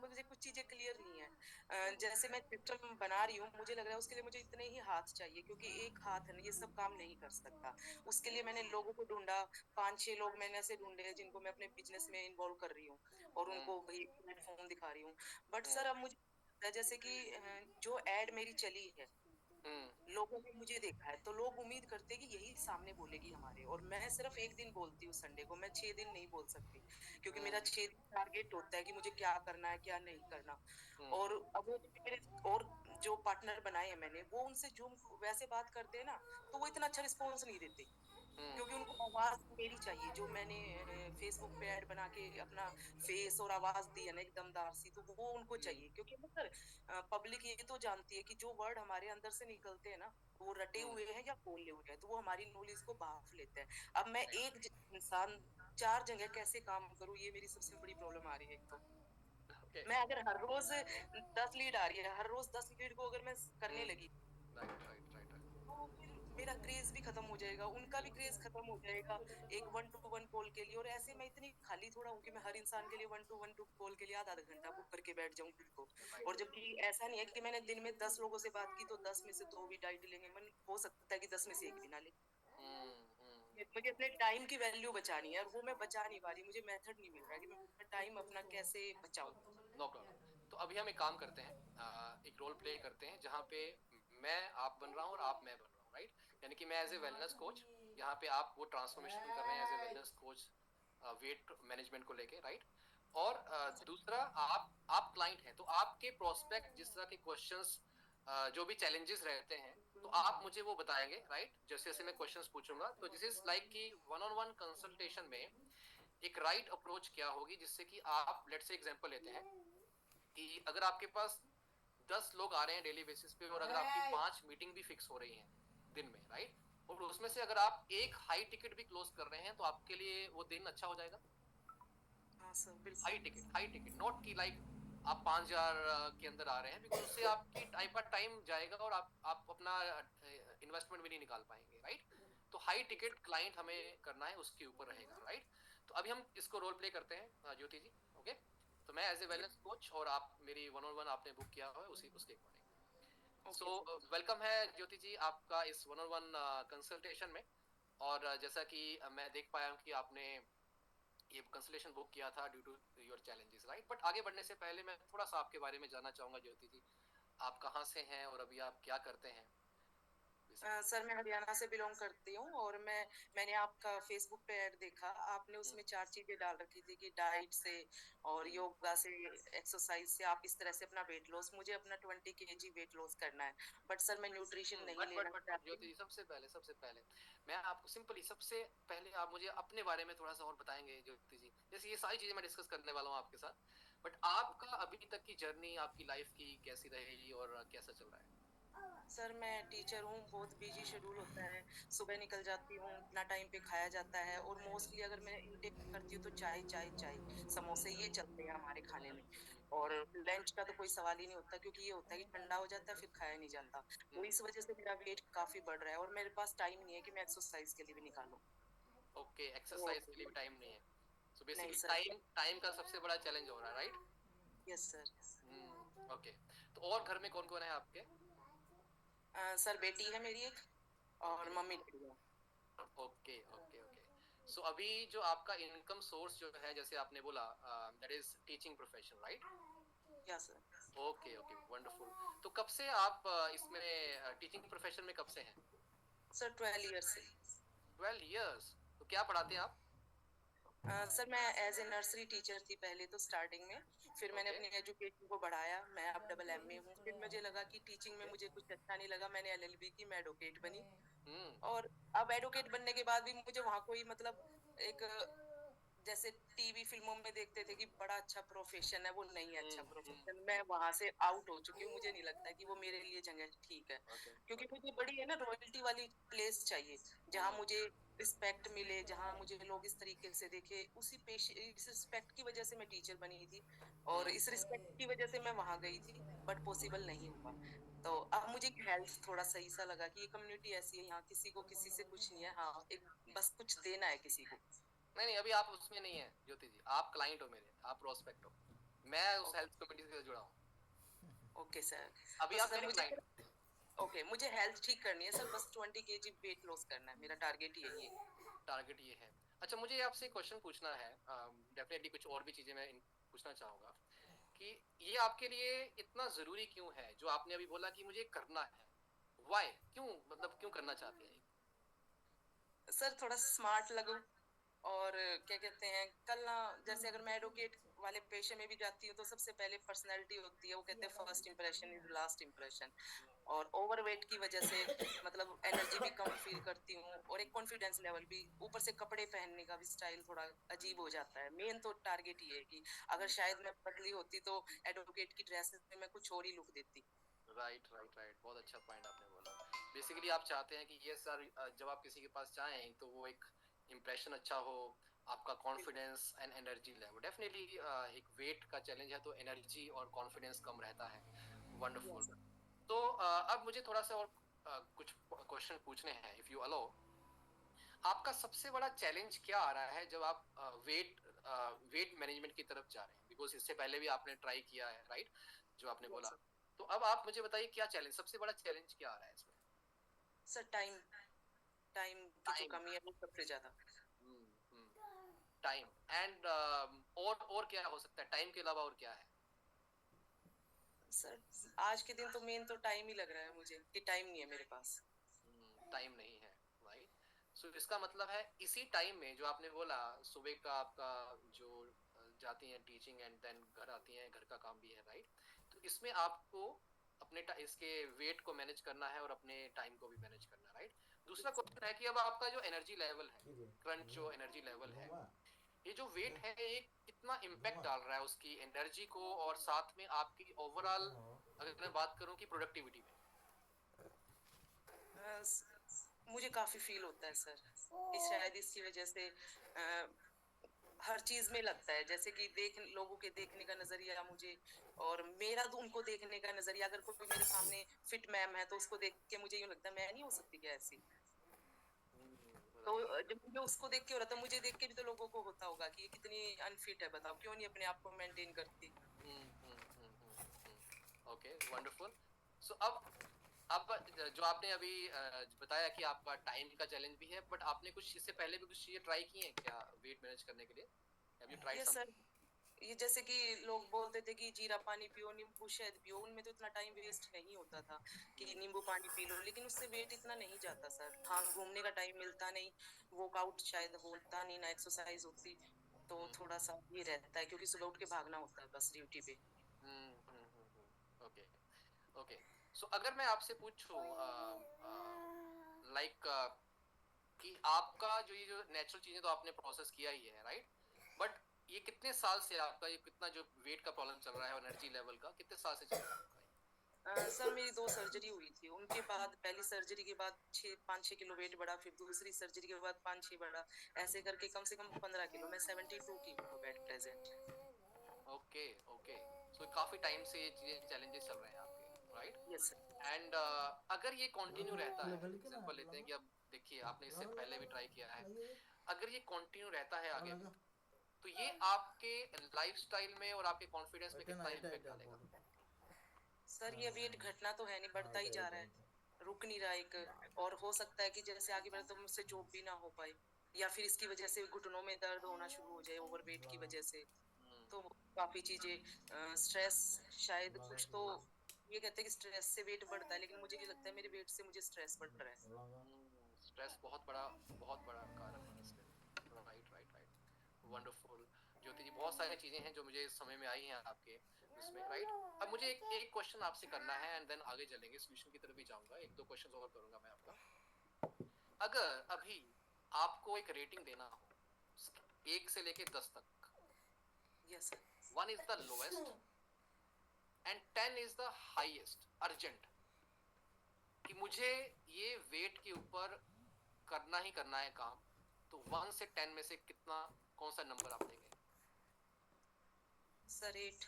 मुझे कुछ चीजें क्लियर नहीं है। जैसे मैं सिस्टम बना रही हूँ, मुझे लग रहा है उसके लिए मुझे इतने ही हाथ चाहिए, क्योंकि एक हाथ है ना, ये सब काम नहीं कर सकता। उसके लिए मैंने लोगों को ढूंढा, 5-6 लोग मैंने ऐसे ढूंढे जिनको मैं अपने बिजनेस में इन्वॉल्व कर रही हूँ, और उनको भाई प्लेटफॉर्म दिखा रही हूँ। बट सर, अब मुझे होता है जैसे कि जो एड मेरी चली है, लोगों ने मुझे देखा है, तो लोग उम्मीद करते हैं कि यही सामने बोलेगी हमारे, और मैं सिर्फ एक दिन बोलती हूँ संडे को, मैं 6 दिन नहीं बोल सकती, क्योंकि मेरा 6 दिन टारगेट होता है कि मुझे क्या करना है क्या नहीं करना। और अब वो मेरे और जो पार्टनर बनाए हैं मैंने, वो उनसे जूम वैसे बात करते हैं ना, तो वो इतना अच्छा रिस्पॉन्स नहीं देते, क्योंकि उनको आवाज मेरी चाहिए, जो मैंने फेसबुक पे ऐड बना के अपना फेस और आवाज दी है ना, एक दमदार सी, तो वो उनको चाहिए, क्योंकि ना सर, पब्लिक ये तो जानती है कि जो वर्ड हमारे अंदर से निकलते हैं ना, वो रटे हुए हैं या बोले हुए हैं, तो वो हमारी नॉलेज को भाप लेते हैं। अब मैं एक इंसान 4 जगह कैसे काम करूँ, ये मेरी सबसे बड़ी प्रॉब्लम आ रही है। एक तो ओके। मैं अगर हर रोज 10 लीड आ रही है, हर रोज 10 लीड को अगर मैं करने लगी, राइट राइट राइट राइट। तो फिर मेरा क्रेज भी खत्म हो जाएगा, उनका भी क्रेज खत्म हो जाएगा एक 1-to-1 कॉल के लिए। और ऐसे मैं इतनी खाली थोड़ा हूँ कि मैं हर इंसान के लिए 1-to-1 कॉल के लिए आधा आधा घंटा बुक करके बैठ जाऊं खुद को। और जबकि ऐसा नहीं है कि मैंने दिन में 10 लोगों से बात की तो 10 में से 2 भी डाइट लेंगे, मन हो सकता है कि 10 में से एक भी ना ले। मुझे अपने टाइम की वैल्यू बचानी है, और वो मैं बचा नहीं पा रही, मुझे मेथड नहीं मिल रहा है कि मैं टाइम अपना कैसे बचाऊं। No problem. तो अभी हम एक काम करते हैं, एक रोल प्ले करते हैं जहाँ पे मैं आप बन रहा हूँ और आप मैं बन रहा हूँ, राइट? यानी कि मैं एज ए वेलनेस कोच, यहाँ पे आप वो ट्रांसफॉर्मेशन कर रहे हैं as a wellness coach, weight management को लेके, राइट? और दूसरा, आप क्लाइंट हैं, तो आपके प्रोस्पेक्ट जिस तरह के क्वेश्चंस, जो भी चैलेंजेस रहते हैं, तो आप मुझे वो बताएंगे, राइट? जैसे जैसे मैं क्वेश्चंस पूछूंगा, तो दिस इज लाइक कि वन ऑन वन कंसल्टेशन में एक राइट अप्रोच क्या होगी, जिससे कि आप, लेट्स से एग्जांपल लेते हैं कि अगर आपके पास 10 लोग आ रहे हैं डेली बेसिस पे, और अगर आपकी 5 मीटिंग भी फिक्स हो रही हैं दिन में, राइट? और उसमें से अगर आप एक हाई टिकट भी क्लोज कर रहे हैं, तो आपके लिए वो दिन अच्छा हो जाएगा। हाँ सर, बिल्कुल। हाई टिकट, नॉट कि लाइक आप 5,000 के अंदर आ रहे हैं, बिकॉज उससे आपकी टाइम जाएगा और आप अपना इन्वेस्टमेंट भी नहीं निकाल पाएंगे, राइट? तो हाई टिकट क्लाइंट हमें करना है, उसके ऊपर रहेगा, राइट? तो अभी हम इसको रोल प्ले करते हैं, ज्योति जी। ओके, तो मैं एज ए वेलनेस कोच और आप मेरी वन ऑन वन आपने बुक किया हुआ है उसी उसके according. Okay so sir. Welcome है ज्योति जी आपका इस वन ऑन वन कंसल्टेशन में। और जैसा कि मैं देख पाया हूँ कि आपने ये कंसलेशन बुक किया था due to your challenges, right? But आगे बढ़ने से पहले मैं थोड़ा सा आपके बारे में जानना चाहूंगा ज्योति जी। आप कहाँ से हैं और अभी आप क्या करते हैं बेसिकली? सर, मैं हरियाणा से बिलोंग करती हूँ, और मैंने आपका फेसबुक पे ऐड देखा, आपने उसमें 4 चीजें डाल रखी थी कि डाइट से और योगा से, एक्सरसाइज से आप इस तरह से अपना वेट लॉस, मुझे अपना 20 kg वेट लॉस करना है। बट सर, मैं न्यूट्रिशन नहीं लेना बट चाहती ज्योति हूँ। जी, सबसे पहले मैं आपको सिंपली, सबसे पहले आप मुझे अपने बारे में थोड़ा सा और बताएंगे ज्योति जी। जैसे ये सारी चीजें मैं डिस्कस करने वाला हूँ आपके साथ, बट आपका अभी तक की जर्नी, आपकी लाइफ की कैसी रही और कैसा चल रहा है? सर, मैं टीचर हूँ, बहुत बिजी शेड्यूल होता है, सुबह निकल जाती हूँ, इतना टाइम पे खाया जाता है, और मोस्टली अगर मैं इनटेक करती हूँ तो चाय चाय चाय, समोसे, ये चलते हैं हमारे खाने में। और लंच का तो कोई सवाल ही नहीं होता, क्योंकि ये होता है कि ठंडा हो जाता है फिर खाया नहीं जाता। तो इस वजह से मेरा वेट काफी बढ़ रहा है, और मेरे पास टाइम नहीं है कि मैं एक्सरसाइज के लिए भी निकालूं। ओके, तो एक्सरसाइज के लिए भी टाइम नहीं है। सो नहीं बेसिकली सर। टाइम टाइम का सबसे बड़ा चैलेंज हो रहा है, राइट? Yes sir. ओके। तो और घर में कौन कौन है आपके? सर, बेटी है मेरी एक, और ओके मम्मी डैडी है। Okay okay okay. सो अभी जो आपका इनकम सोर्स जो है, जैसे आपने बोला, that is teaching profession, right? Yes sir. Okay okay, wonderful. तो कब से आप इसमें टीचिंग प्रोफेशन में कब से हैं? सर, 12 ईयर से। 12 इयर्स। तो क्या पढ़ाते हैं आप? सर, मैं एज ए नर्सरी टीचर थी पहले तो स्टार्टिंग में, फिर मैंने ओके। अपनी एजुकेशन को बढ़ाया, मैं अब डबल एमए हूँ, फिर मुझे लगा कि टीचिंग में मुझे कुछ अच्छा नहीं लगा, मैंने एलएलबी की, मैं एडवोकेट बनी। हम्म और अब एडवोकेट बनने के बाद भी मुझे वहां कोई मतलब, एक जैसे टीवी फिल्मों में देखते थे कि बड़ा अच्छा प्रोफेशन है, वो नहीं है अच्छा प्रोफेशन, मैं वहां से आउट हो चुकी हूँ, मुझे नहीं लगता है कि वो मेरे लिए जगह ठीक है। ओके क्योंकि ओके। मुझे बड़ी है ना रॉयल्टी वाली प्लेस चाहिए, जहाँ मुझे रिस्पेक्ट मिले, जहाँ मुझे लोग इस तरीके से देखे, उसी पेश इस रिस्पेक्ट की वजह से मैं टीचर बनी थी, और इस रिस्पेक्ट की वजह से मैं वहां गई थी, बट पॉसिबल नहीं हुआ। तो अब मुझे हेल्थ थोड़ा सही सा लगा कि ये कम्युनिटी ऐसी है, यहाँ किसी को किसी से कुछ नहीं है, हाँ एक बस कुछ देना है किसी को। नहीं नहीं, अभी आप उसमें नहीं है ज्योति जी, आप क्लाइंट हो मेरे, आप प्रोस्पेक्ट हो। मैं उस हेल्थ कम्युनिटी से जुड़ा हूँ। Okay sir. अभी तो आप सर मेरे मुझे, क्लाइंट हो। ओके, मुझे हेल्थ ठीक करनी है सर, बस 20 kg वेट लॉस करना है, मेरा टारगेट यही है। टारगेट ये है। अच्छा, मुझे आपसे क्वेश्चन पूछना है, डेफिनेटली कुछ और भी चीजें मैं पूछना चाहूंगा। कि ये आपके लिए इतना जरूरी क्यों है, जो आपने अभी बोला कि मुझे करना है, वाई, क्यों, मतलब क्यों करना चाहते हैं? सर थोड़ा स्मार्ट लगूं, और क्या कहते हैं, कल ना जैसे अगर मैं एडवोकेट वाले पेशे में भी जाती हूँ तो सबसे पहले पर्सनैलिटी होती है, वो कहते हैं first impression is last impression. और ओवरवेट की वजह से मतलब एनर्जी भी कम फील करती हूँ, और एक कॉन्फिडेंस लेवल भी, ऊपर से कपड़े पहनने का भी स्टाइल थोड़ा अजीब हो जाता है। मेन तो टारगेट ये है कि अगर शायद मैं पतली होती तो एडवोकेट की ड्रेस में मैं कुछ और ही लुक देती। राइट राइट राइट, बहुत अच्छा पॉइंट आपने बोला। बेसिकली आप चाहते हैं कि ये सर, जब आप किसी के पास जाएं तो वो एक इम्प्रेशन अच्छा हो, आपका confidence and energy level. Definitely एक वेट का चैलेंज है तो एनर्जी और कॉन्फिडेंस कम रहता है। वंडरफुल। यस तो अब मुझे थोड़ा सा और कुछ क्वेश्चन पूछने हैं, इफ यू अलो। आपका सबसे बड़ा चैलेंज क्या आ रहा है जब आप वेट मैनेजमेंट की तरफ जा रहे हैं? बिकॉज इससे पहले भी आपने ट्राई किया है, राइट, जो आपने बोला। यस तो अब आप मुझे बताइए, क्या चैलेंज, सबसे बड़ा चैलेंज क्या आ रहा है इसमें? सर, टाइम टाइम की जो टाइम। कमी है वो सबसे ज्यादा। टाइम एंड और क्या हो सकता है टाइम के अलावा, और क्या है? सर आज के दिन तो मेन तो टाइम ही लग रहा है मुझे, कि टाइम नहीं है मेरे पास। टाइम नहीं है, राइट। सो इसका मतलब है इसी टाइम में, जो आपने बोला सुबह का आपका जो जाती हैं टीचिंग एंड देन घर आती हैं, घर का काम भी है, राइट। तो इसमें आपको अपने इसके वेट को मैनेज करना है और अपने टाइम को भी मैनेज करना है, राइट। दूसरा क्वेश्चन है कि अब आपका जो एनर्जी लेवल है, करंट जो एनर्जी लेवल है, ये जो वेट है ये कितना इम्पैक्ट डाल रहा है उसकी एनर्जी को, और साथ में आपकी ओवरऑल, अगर मैं बात करूं कि प्रोडक्टिविटी में? मुझे काफी फील होता है सर, कि शायद इसकी वजह से हर चीज में लगता है, जैसे कि लोगों के देखने का नजरिया मुझे, और मेरा तो उनको देखने का नजरिया, अगर कोई मेरे सामने फिट मैम है तो उसको देख के मुझे यूं लगता है मैं नहीं हो सकती क्या ऐसी। तो राइट। जब मुझे उसको देख के हो रहा था, मुझे देख के भी तो लोगों को होता होगा कि ये कितनी अनफिट है, बताओ क्यों नहीं अपने आप को मेंटेन करती। Okay, wonderful. सो अब जो आपने अभी बताया कि आपका टाइम का चैलेंज भी है, बट आपने कुछ इससे पहले भी कुछ चीजें ट्राई की हैं क्या वेट मैनेज करने के लिए? Have you tried yes sir, something? ये जैसे कि लोग बोलते थे कि जीरा पानी पियो, नींबू शहद पियो, उनमें तो इतना टाइम वेस्ट नहीं होता था कि नींबू पानी पी लो, लेकिन उससे वेट इतना नहीं जाता सर। हाँ, घूमने का टाइम मिलता नहीं, वर्कआउट शायद होता नहीं ना, एक्सरसाइज होती, तो थोड़ा सा ये रहता है, क्योंकि सुबह उठ के भागना होता है बस ड्यूटी पे। Okay okay. सो अगर मैं आपसे पूछूं लाइक कि आपका जो ये जो नेचुरल चीजें तो आपने प्रोसेस किया ही है, राइट, बट ये कितने साल से आपका ये कितना जो वेट का प्रॉब्लम चल रहा है और एनर्जी लेवल का, कितने साल से चल रहा है आपका ये? सर मेरी 2 सर्जरी हुई थी, उनके बाद पहली सर्जरी के बाद 6-5-6 किलो वेट बढ़ा, फिर दूसरी सर्जरी के बाद 5-6 बढ़ा, ऐसे करके कम से कम 15 किलो, मैं 72 की हूँ at present. Okay okay. So काफी टाइम से ये चीजें चैलेंजेस चल रहे हैं आपके, राइट। यस एंड अगर ये कंटिन्यू रहता है, एग्जांपल लेते हैं कि अब देखिए आपने इससे पहले भी ट्राई किया है, अगर ये कंटिन्यू रहता है आगे भी, तो ये आपके लाइफस्टाइल में और आपके कॉन्फिडेंस में कितना इम्पैक्ट डालेगा? सर, ये वेट घटना तो है नहीं, बढ़ता ही जा रहा है, रुक नहीं रहा एक। और हो सकता है कि जैसे आगे बढ़े तो मुझसे जॉब भी ना हो पाए, या फिर इसकी वजह से घुटनों में दर्द होना शुरू हो जाए ओवरवेट की वजह से। तो काफी चीजें, स्ट्रेस, शायद कुछ तो, ये कहते हैं कि स्ट्रेस से वेट बढ़ता है, लेकिन मुझे ये लगता है मेरे वेट से मुझे स्ट्रेस बढ़ रहा है। स्ट्रेस बहुत बड़ा कारण है इसके लिए, right right right. Wonderful. Jyoti जी, बहुत सारी चीजें हैं जो मुझे समझ में आई हैं आपके उसमें, राइट। अब मुझे एक क्वेश्चन आपसे करना है एंड देन आगे चलेंगे, सोल्यूशन की तरफ भी जाऊंगा, एक दो क्वेश्चन और करूंगा मैं आपका। अगर अभी आपको एक रेटिंग देना हो 1 से लेके 10 तक, yes sir. 1 is the lowest and 10 is the highest urgent, कि मुझे ये वेट के ऊपर करना ही करना है काम, तो 1 से 10 में से कितना, कौन सा नंबर आप देंगे? Sir 8।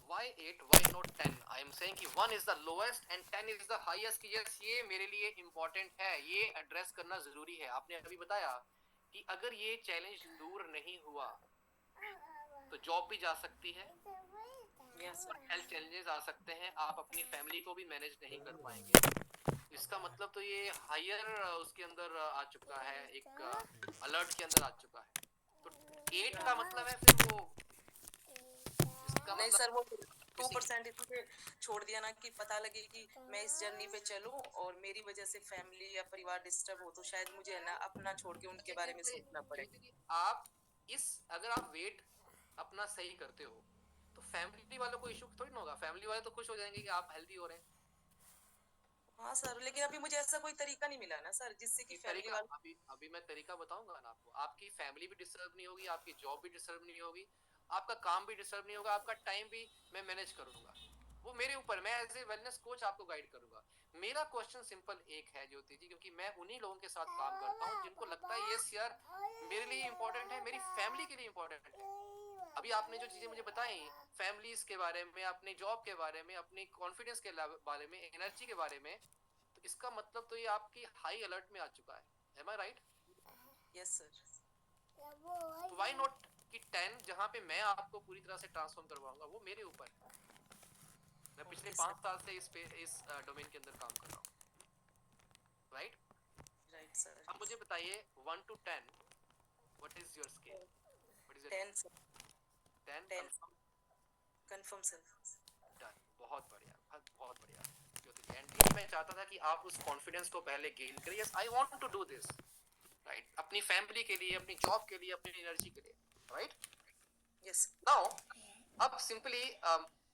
Why 8? Why not 10? I am saying कि 1 is the lowest and 10 is the highest, कि yes, ये मेरे लिए important है, ये एड्रेस करना जरूरी है। आपने अभी बताया कि अगर ये चैलेंज दूर नहीं हुआ तो जॉब भी जा सकती है, यस और सर। हेल्थ चैलेंजेस आ सकते हैं, आप अपनी फैमिली को भी मैनेज नहीं कर पाएंगे। इसका मतलब तो ये हायर उसके अंदर आ चुका है, एक अलर्ट के अंदर आ चुका है। तो 8 का मतलब है फिर वो इसका नहीं मतलब सर, वो किसी 2% इसलिए छोड़ दिया ना कि पता लगे कि मैं इस जर्नी पे चलूं और मेरी वजह से फैमिली या परिवार डिस्टर्ब हो, तो शायद मुझे है ना अपना छोड़ के उनके बारे में सोचना पड़े। ज्योति जी, आप इस अगर आप वेट अपना सही करते हो तो फैमिली वालों को इशू थोड़ी ना होगा, फैमिली वाले तो खुश हो जाएंगे कि आप हेल्दी हो रहे हैं। हाँ सर, लेकिन अभी मुझे ऐसा कोई तरीका नहीं मिला ना सर, जिससे कि फैमिली तरीका वाले। अभी मैं तरीका बताऊंगा ना आपको, आपकी फैमिली भी डिस्टर्ब नहीं होगी, आपकी जॉब भी डिस्टर्ब नहीं होगी, आपका काम भी डिस्टर्ब नहीं होगा, आपका टाइम भी मैं मैनेज करूंगा। वो मेरे ऊपर, मैं एज ए वेलनेस कोच आपको गाइड करूंगा। मेरा क्वेश्चन सिंपल एक है ज्योति जी, क्योंकि मैं उन्हीं लोगों के साथ काम करता हूँ जिनको लगता है यस यार मेरे लिए इंपॉर्टेंट है, मेरी फैमिली के लिए इंपॉर्टेंट है। अभी आपने जो चीजें मुझे बताई, फैमिलीज के बारे में, अपने जॉब के बारे में, अपनी कॉन्फिडेंस के बारे में, एनर्जी के बारे में, तो इसका मतलब तो ये आपकी हाई अलर्ट में आ चुका है। Am I right? Yes sir. Why not कि 10 जहां पे मैं आपको पूरी तरह से ट्रांसफॉर्म करवाऊंगा, वो मेरे ऊपर है। मैं पिछले ओके 5 सर। साल से इस डोमेन के अंदर काम कर रहा हूँ। राइट? Right sir. अब मुझे बताइए 1 to 10 what is your scale, what is your 10 sir. 10? 10 confirm? Confirm sir. Done, बहुत बढ़िया, बहुत बढ़िया। ज्योति, एंड मैं चाहता था कि आप उस कॉन्फिडेंस को पहले गेन करिए। Yes, I want to do this, right? अपनी फैमिली के लिए, अपनी जॉब के लिए, अपनी एनर्जी के लिए, राइट? यस। नाउ अब सिंपली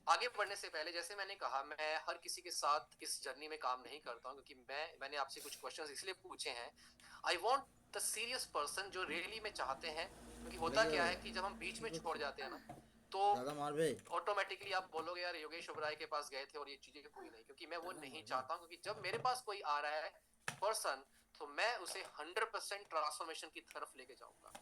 आगे बढ़ने से पहले, जैसे मैंने कहा, मैं हर किसी के साथ इस जर्नी में काम नहीं करता हूँ, क्योंकि मैंने आपसे कुछ क्वेश्चंस इसलिए पूछे हैं। I want the serious person जो रियली में चाहते हैं, क्योंकि होता क्या है कि जब हम बीच में छोड़ जाते हैं ना, तो दादा मार बे। ऑटोमेटिकली आप बोलोगे यार योगेश ओबराय के पास गए थे और ये चीजें हुई नहीं, क्योंकि मैं वो नहीं चाहता हूँ। क्योंकि जब मेरे पास कोई आ रहा है पर्सन, तो मैं उसे 100% ट्रांसफॉर्मेशन की तरफ लेके जाऊंगा।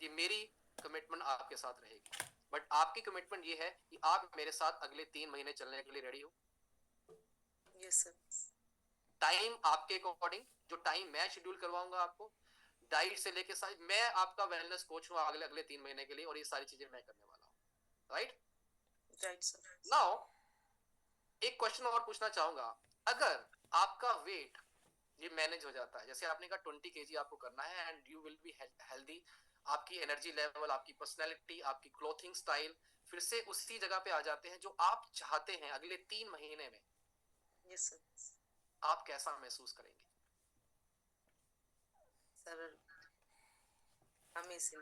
ये मेरी कमिटमेंट आपके साथ रहेगी। बट आपकी कमिटमेंट ये है कि आप मेरे साथ अगले 3 महीने चलने के लिए रेडी हो। Yes sir. टाइम आपके अकॉर्डिंग, जो टाइम मैं शेड्यूल करवाऊंगा आपको, डाइट से लेके सारी, मैं आपका वेलनेस कोच हूँ अगले अगले 3 महीने के लिए, और ये सारी चीजें मैं करने वाला हूँ। राइट? Right sir. नाउ एक क्वेश्चन और पूछना चाहूंगा। अगर आपका वेट ये मैनेज हो जाता है, जैसे आपने कहा 20 केजी आपको करना है and you will be healthy, आपकी एनर्जी लेवल, आपकी पर्सनैलिटी, आपकी क्लोथिंग स्टाइल फिर से उसी जगह पे आ जाते हैं जो आप चाहते हैं अगले 3 महीने में, यस सर। आप कैसा महसूस करेंगे? सर अमेजिंग,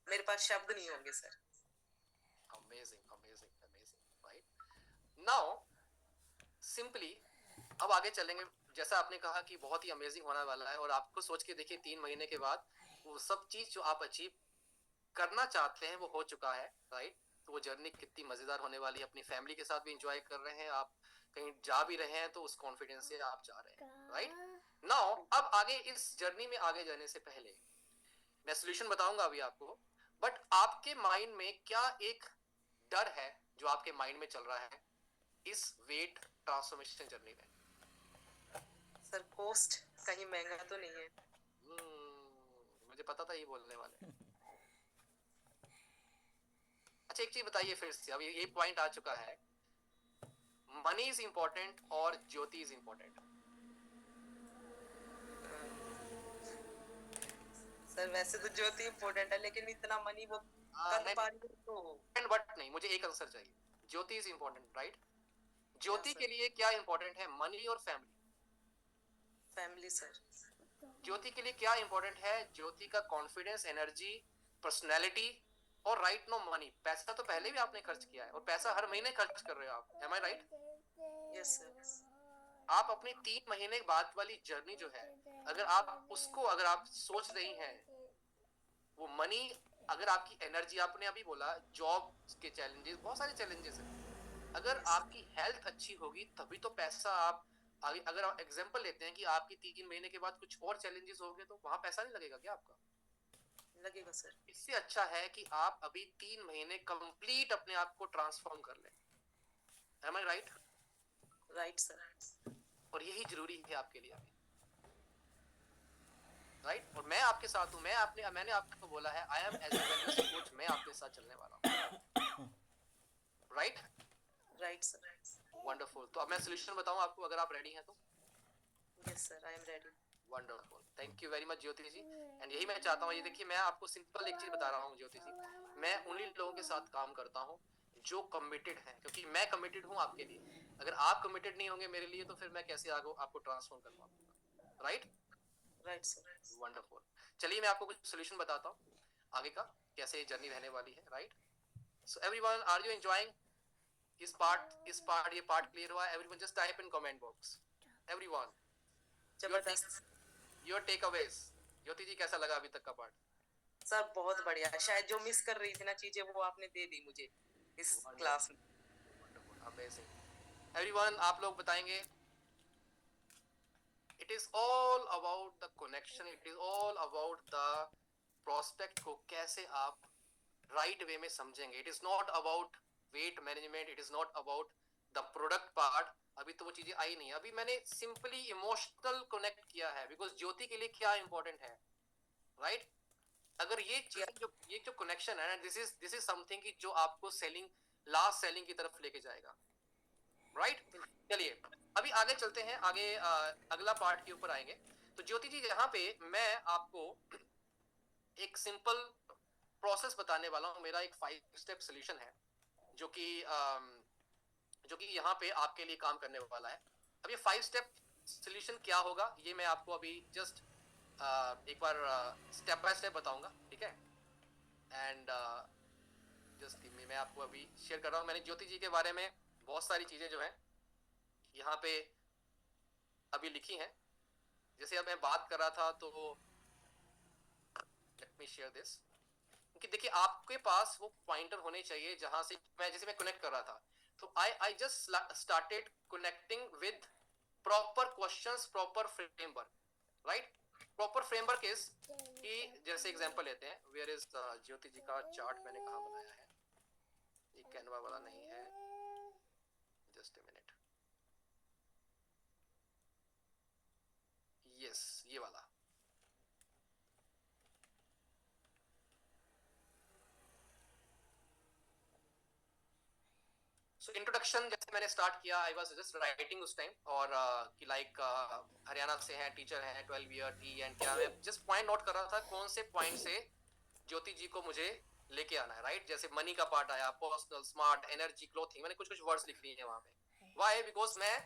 मेरे पास शब्द नहीं होंगे sir. Amazing, amazing, amazing. Right? Now simply अब आगे चलेंगे। जैसा आपने कहा कि बहुत ही अमेजिंग होने वाला है, और आपको सोच के देखिए 3 महीने के बाद वो सब चीज जो आप अचीव करना चाहते हैं वो हो चुका है। राइट? तो वो जर्नी कितनी मजेदार होने वाली है। अपनी फैमिली के साथ भी एंजॉय कर रहे हैं आप, कहीं जा भी रहे हैं तो उस कॉन्फिडेंस से आप जा रहे हैं। राइट? नाउ अब आगे इस जर्नी में आगे जाने से पहले मैं सोल्यूशन बताऊंगा अभी आपको, बट आपके माइंड में क्या एक डर है जो आपके माइंड में चल रहा है इस वेट ट्रांसफॉर्मेशन जर्नी में? सर कॉस्ट कहीं महंगा तो नहीं है? मुझे पता था ये बोलने वाले। अच्छा एक चीज बताइए फिर से, अब ये पॉइंट आ चुका है, मनी इज इंपॉर्टेंट और ज्योति इज इंपॉर्टेंट। सर वैसे तो ज्योति इम्पोर्टेंट है, लेकिन इतना मनी वो कर पा रही है तो। बट नहीं, मुझे एक आंसर चाहिए। ज्योति इज इंपॉर्टेंट, राइट? ज्योति के लिए क्या इंपॉर्टेंट है, मनी और फैमिली? Family sir. ज्योति के लिए क्या इंपॉर्टेंट है? ज्योति का कॉन्फिडेंस, एनर्जी, पर्सनैलिटी, और राइट नो मनी। पैसा तो पहले भी आपने खर्च किया है और पैसा हर महीने खर्च कर रहे हो आप। M I right? Yes sir. आप अपनी 3 महीने बाद वाली जर्नी जो है, अगर आप उसको, अगर आप सोच रही हैं, वो मनी, अगर आपकी एनर्जी, आपने अभी बोला जॉब के चैलेंजेस, बहुत सारे चैलेंजेस हैं, अगर आपकी हेल्थ अच्छी होगी तभी तो पैसा आप आगे, अगर आप एग्जांपल लेते हैं कि आपकी 3 महीने के बाद कुछ और चैलेंजेस होंगे तो वहां पैसा नहीं लगेगा क्या आपका? लगेगा सर। इससे अच्छा है कि आप अभी 3 महीने कंप्लीट अपने आप को ट्रांसफॉर्म कर लें। M I right? Right sir. और यही जरूरी है आपके लिए अभी। राइट? और मैं आपके साथ हूं, मैंने आपको बोला है I am as a wellness coach, मैं आपके साथ चलने वाला हूं। राइट? Right sir. वंडरफुल। तो अब मैं सॉल्यूशन बताऊं आपको, अगर आप रेडी हैं तो? Yes sir, I am ready. Wonderful, thank you very much Jyoti ji. And यही मैं चाहता हूँ, ये देखिए मैं आपको सिंपल एक चीज बता रहा हूँ ज्योति जी, मैं उन्हीं लोगों के साथ काम करता हूँ जो कमिटेड हैं, क्योंकि मैं कमिटेड हूँ आपके लिए। अगर आप कमिटेड नहीं होंगे मेरे लिए तो फिर मैं कैसे आगे आपको ट्रांसफॉर्म कर पाऊंगा, राइट? Right sir. वंडरफुल। चलिए मैं आपको कुछ सोल्यूशन बताता हूँ आगे का, कैसे जर्नी रहने वाली है, right? So everyone, are you enjoying ये पार्ट क्लियर हुआ? Everyone just type in comment box, everyone जबरदस्त योर टेकअवेज। ज्योति जी कैसा लगा अभी तक का पार्ट? सर, बहुत बढ़िया। शायद जो मिस कर रही थी ना चीजें, वो आपने दे दी मुझे इस क्लास में। अमेजिंग। एवरीवन आप लोग बताएंगे। It is all about the connection, it is all about the prospect को कैसे आप राइट वे में समझेंगे। It is not about weight management, it is not about the product part. अभी तो वो चीजें आई नहीं, अभी मैंने सिंपली इमोशनल कनेक्ट किया है, बिकॉज ज्योति के लिए क्या इंपॉर्टेंट है, राइट? अगर ये चीज जो कनेक्शन है ना, दिस इज समथिंग की जो आपको सेलिंग, लास्ट सेलिंग की तरफ लेके जाएगा, राइट? चलिए अभी आगे चलते हैं, आगे अगला पार्ट के ऊपर आएंगे। तो ज्योति जी यहाँ पे मैं आपको एक सिंपल प्रोसेस बताने वाला हूँ। मेरा एक 5 स्टेप सोल्यूशन है जो कि यहाँ पे आपके लिए काम करने वाला है। अब ये 5 स्टेप सोल्यूशन क्या होगा ये मैं आपको अभी जस्ट एक बार स्टेप बाय स्टेप बताऊंगा, ठीक है? एंड जस्ट मैं आपको अभी शेयर कर रहा हूँ। मैंने ज्योति जी के बारे में बहुत सारी चीजें जो है यहाँ पे अभी लिखी हैं। जैसे अब मैं बात कर रहा था तो लेट मी शेयर दिस, क्योंकि देखिए आपके पास वो पॉइंटर होने चाहिए जहां से जैसे मैं कनेक्ट कर रहा था, तो I just started connecting with proper questions, proper framework, right? Proper framework is कि जैसे एग्जांपल लेते हैं, वेयर इज ज्योति जी का चार्ट मैंने कहाँ बनाया है, ये कैनवा वाला नहीं है, जस्ट अ मिनट, यस ये वाला। सो इंट्रोडक्शन जैसे मैंने स्टार्ट किया, आई वाज जस्ट राइटिंग उस टाइम, और कि लाइक हरियाणा से हैं, टीचर हैं, 12 ईयर टी, एंड क्या मैं जस्ट पॉइंट नोट कर रहा था कौन से पॉइंट से ज्योति जी को मुझे लेके आना है, राइट? जैसे मनी का पार्ट आया, पर्सनल, स्मार्ट, एनर्जी, क्लोथिंग, मैंने कुछ वर्ड्स लिख लिए हैं वहां पे। व्हाई? बिकॉज मैं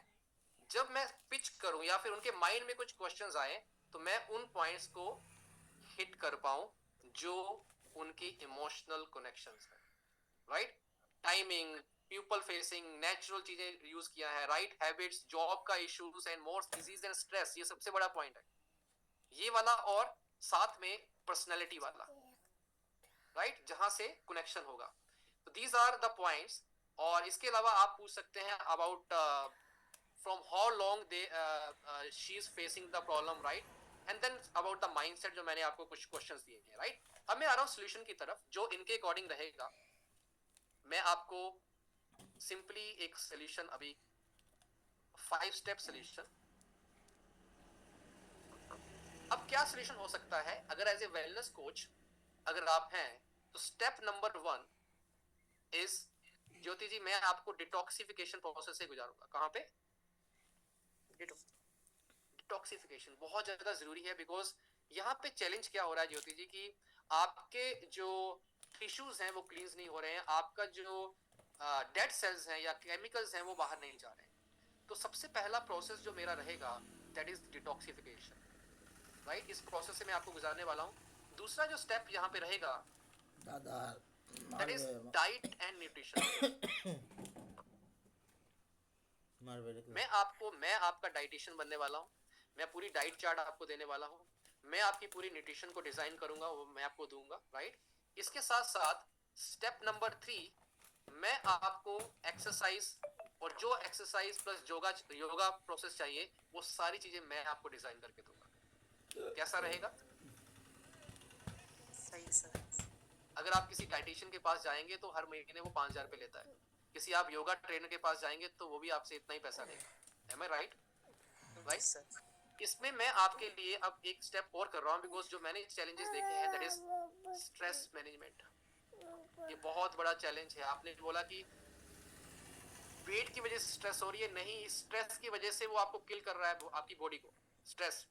जब मैं पिच करूं या फिर उनके माइंड में कुछ क्वेश्चंस आए तो मैं उन पॉइंट्स को हिट कर पाऊं जो उनकी इमोशनल कनेक्शंस है, right? Timing, people facing, natural चीजें यूज किया है, राइट? हैबिट्स, जॉब का issues and more disease and stress, ये सबसे बड़ा पॉइंट है ये वाला, और साथ में पर्सनैलिटी वाला, राइट? जहां से कनेक्शन होगा। तो दीज आर द पॉइंट्स। और इसके अलावा आप पूछ सकते हैं about from how long she is facing the problem, right? And then about the mindset, जो मैंने आपको कुछ क्वेश्चंस दिए हैं, राइट? अब मैं आ रहा हूँ सोल्यूशन की तरफ, जो इनके अकॉर्डिंग रहेगा। मैं आपको सिंपली एक सोल्यूशन अभी 5 स्टेप सोल्यूशन। अब क्या सोल्यूशन हो सकता है अगर एज ए वेलनेस कोच अगर आप हैं, तो स्टेप नंबर 1 इज, ज्योति जी मैं आपको डिटॉक्सिफिकेशन प्रोसेस से गुजारूंगा। कहां पे? डिटॉक्सिफिकेशन बहुत ज्यादा जरूरी है, बिकॉज यहाँ पे चैलेंज क्या हो रहा है ज्योति जी की आपके जो टिश्यूज हैं वो क्लींस नहीं हो रहे हैं, आपका जो डेड सेल्स हैं या केमिकल्स हैं वो बाहर नहीं जा रहे हैं। तो सबसे पहला प्रोसेस जो मेरा रहेगा दैट इज डिटॉक्सिफिकेशन, राइट? इस प्रोसेस से मैं आपको गुजारने वाला हूँ। दूसरा जो स्टेप यहाँ पे रहेगा that is diet and nutrition. मैं आपका डाइटिशियन बनने वाला हूँ। मैं पूरी डाइट चार्ट आपको देने वाला हूँ, मैं आपकी पूरी न्यूट्रिशन को डिजाइन करूंगा, वो मैं आपको दूंगा, राइट? इसके साथ साथ स्टेप नंबर 3 मैं आपको एक्सरसाइज, और जो एक्सरसाइज प्लस योगा प्रोसेस चाहिए वो सारी चीजें मैं आपको डिजाइन करके दूंगा। कैसा रहेगा? सही सर। अगर आप किसी डाइटिशियन के पास जाएंगे तो हर महीने वो 5,000 रुपए लेता है, किसी आप योगा ट्रेनर के पास जाएंगे तो वो भी आपसे इतना ही पैसा लेगा। Am I right? Right? Sir. इसमें मैं आपके लिए अब एक स्टेप और कर रहा हूँ, बिकॉज जो मैंने चैलेंजेस देखे हैं दैट इज स्ट्रेस मैनेजमेंट। ये बहुत बड़ा चैलेंज है। आपने बोला कि वेट की वजह से स्ट्रेस हो रही है, नहीं, स्ट्रेस की वजह से वो आपको किल कर रहा है, आपकी बॉडी को, स्ट्रेस,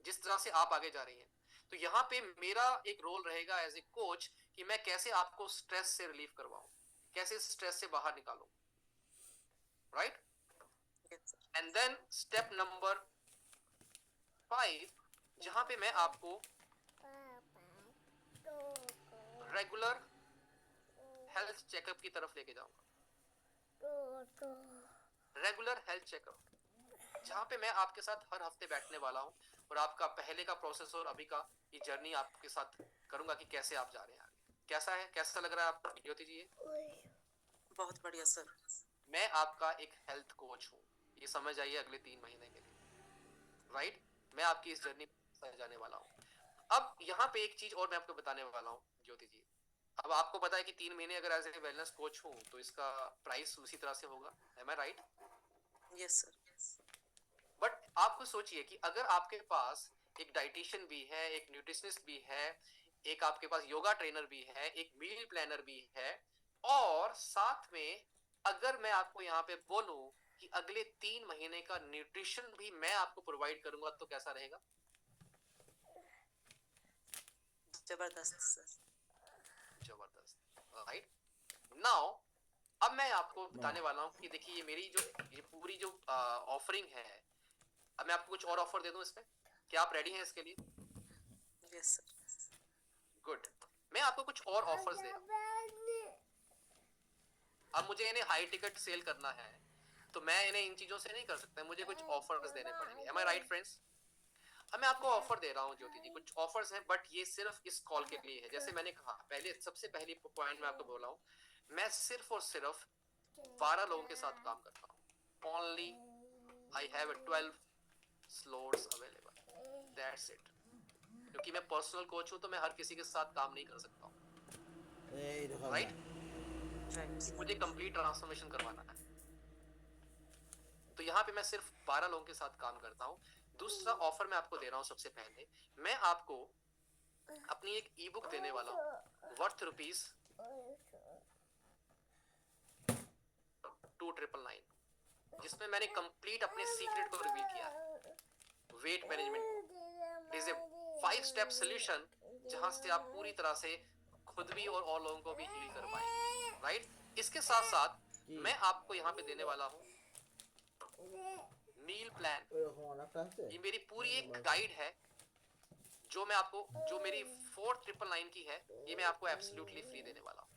जिस तरह से आप आगे जा रही हैं। तो यहाँ पे मेरा एक रोल रहेगा एज ए कोच कि मैं कैसे आपको स्ट्रेस से रिलीफ करवाऊं। कैसे स्ट्रेस से बाहर निकालो, right? Yes, sir. And then step number 5, जहां पे मैं आपको रेगुलर हेल्थ चेकअप की तरफ लेके जाऊंगा। रेगुलर हेल्थ चेकअप, जहां पे मैं आपके साथ हर हफ्ते बैठने वाला हूं और आपका पहले का प्रोसेस और अभी का ये जर्नी आपके साथ करूंगा कि कैसे आप जा रहे हैं आगे। कैसा है, कैसा लग रहा है आपको ज्योति जी? बहुत बढ़िया सर। मैं आपका एक हेल्थ कोच हूँ, ये समझ आइए अगले 3 महीने के लिए, राइट? मैं आपकी इस जर्नी में जाने वाला हूँ। अब यहाँ पे एक चीज और मैं आपको बताने वाला हूँ ज्योति जी। अब आपको पता है कि 3 महीने अगर एज ए वेलनेस कोच हूँ तो इसका प्राइस उसी तरह से होगा, am I right? Yes sir. But आपको सोचिए कि अगर आपके पास एक डाइटिशियन भी है, एक न्यूट्रिशनिस्ट भी है, एक आपके पास योगा ट्रेनर भी है, एक मील प्लानर भी है, और साथ में अगर मैं आपको यहाँ पे बोलूं कि अगले 3 महीने का न्यूट्रिशन भी मैं आपको प्रोवाइड करूंगा, तो कैसा रहेगा? जबरदस्त सर। जबरदस्त, राइट? नाउ अब मैं आपको बताने वाला हूँ कि देखिए ये मेरी जो ये पूरी जो ऑफरिंग है, अब मैं आपको कुछ और ऑफर दे दूं इसमें, क्या आप रेडी हैं इसके लिए? Yes sir. गुड, मैं आपको कुछ और ऑफर्स दे रहा हूँ। अब मुझे इन्हें हाई टिकट सेल करना है तो मैं इन्हें इन चीजों से नहीं कर सकता, मुझे कुछ ऑफर्स देने पड़ेंगे, एम आई राइट फ्रेंड्स? अब मैं आपको ऑफर दे रहा हूँ ज्योति जी, कुछ ऑफर्स हैं बट ये सिर्फ इस कॉल के लिए है। जैसे मैंने कहा पहले, सबसे पहली पॉइंट मैं आपको बोला हूँ, मैं सिर्फ और सिर्फ 12 लोगों के साथ काम करता हूँ। Only I have 12 slots available, that's it. क्योंकि मैं पर्सनल कोच हूँ तो मैं हर किसी के साथ काम नहीं कर सकता हूँ, राइट? मुझे कंप्लीट ट्रांसफॉर्मेशन करवाना है, तो यहाँ पे मैं सिर्फ 12 लोगों के साथ काम करता हूँ। दूसरा ऑफर मैं आपको दे रहा हूँ, सबसे पहले मैं आपको अपनी एक ई बुक देने वाला हूँ वर्थ रुपीज 2999, जिसमें मैंने कंप्लीट अपने सीक्रेट को रिवील किया है, weight management. It is a 5 step solution जहां से आप पूरी तरह से खुद भी और लोगों को भी हील कर पाएंगे, राइट? इसके साथ साथ मैं आपको यहाँ पे देने वाला हूँ मील प्लान। ये मेरी पूरी एक गाइड है जो मैं आपको, जो मेरी 4999 की है, ये मैं आपको एब्सोल्युटली फ्री देने वाला हूँ।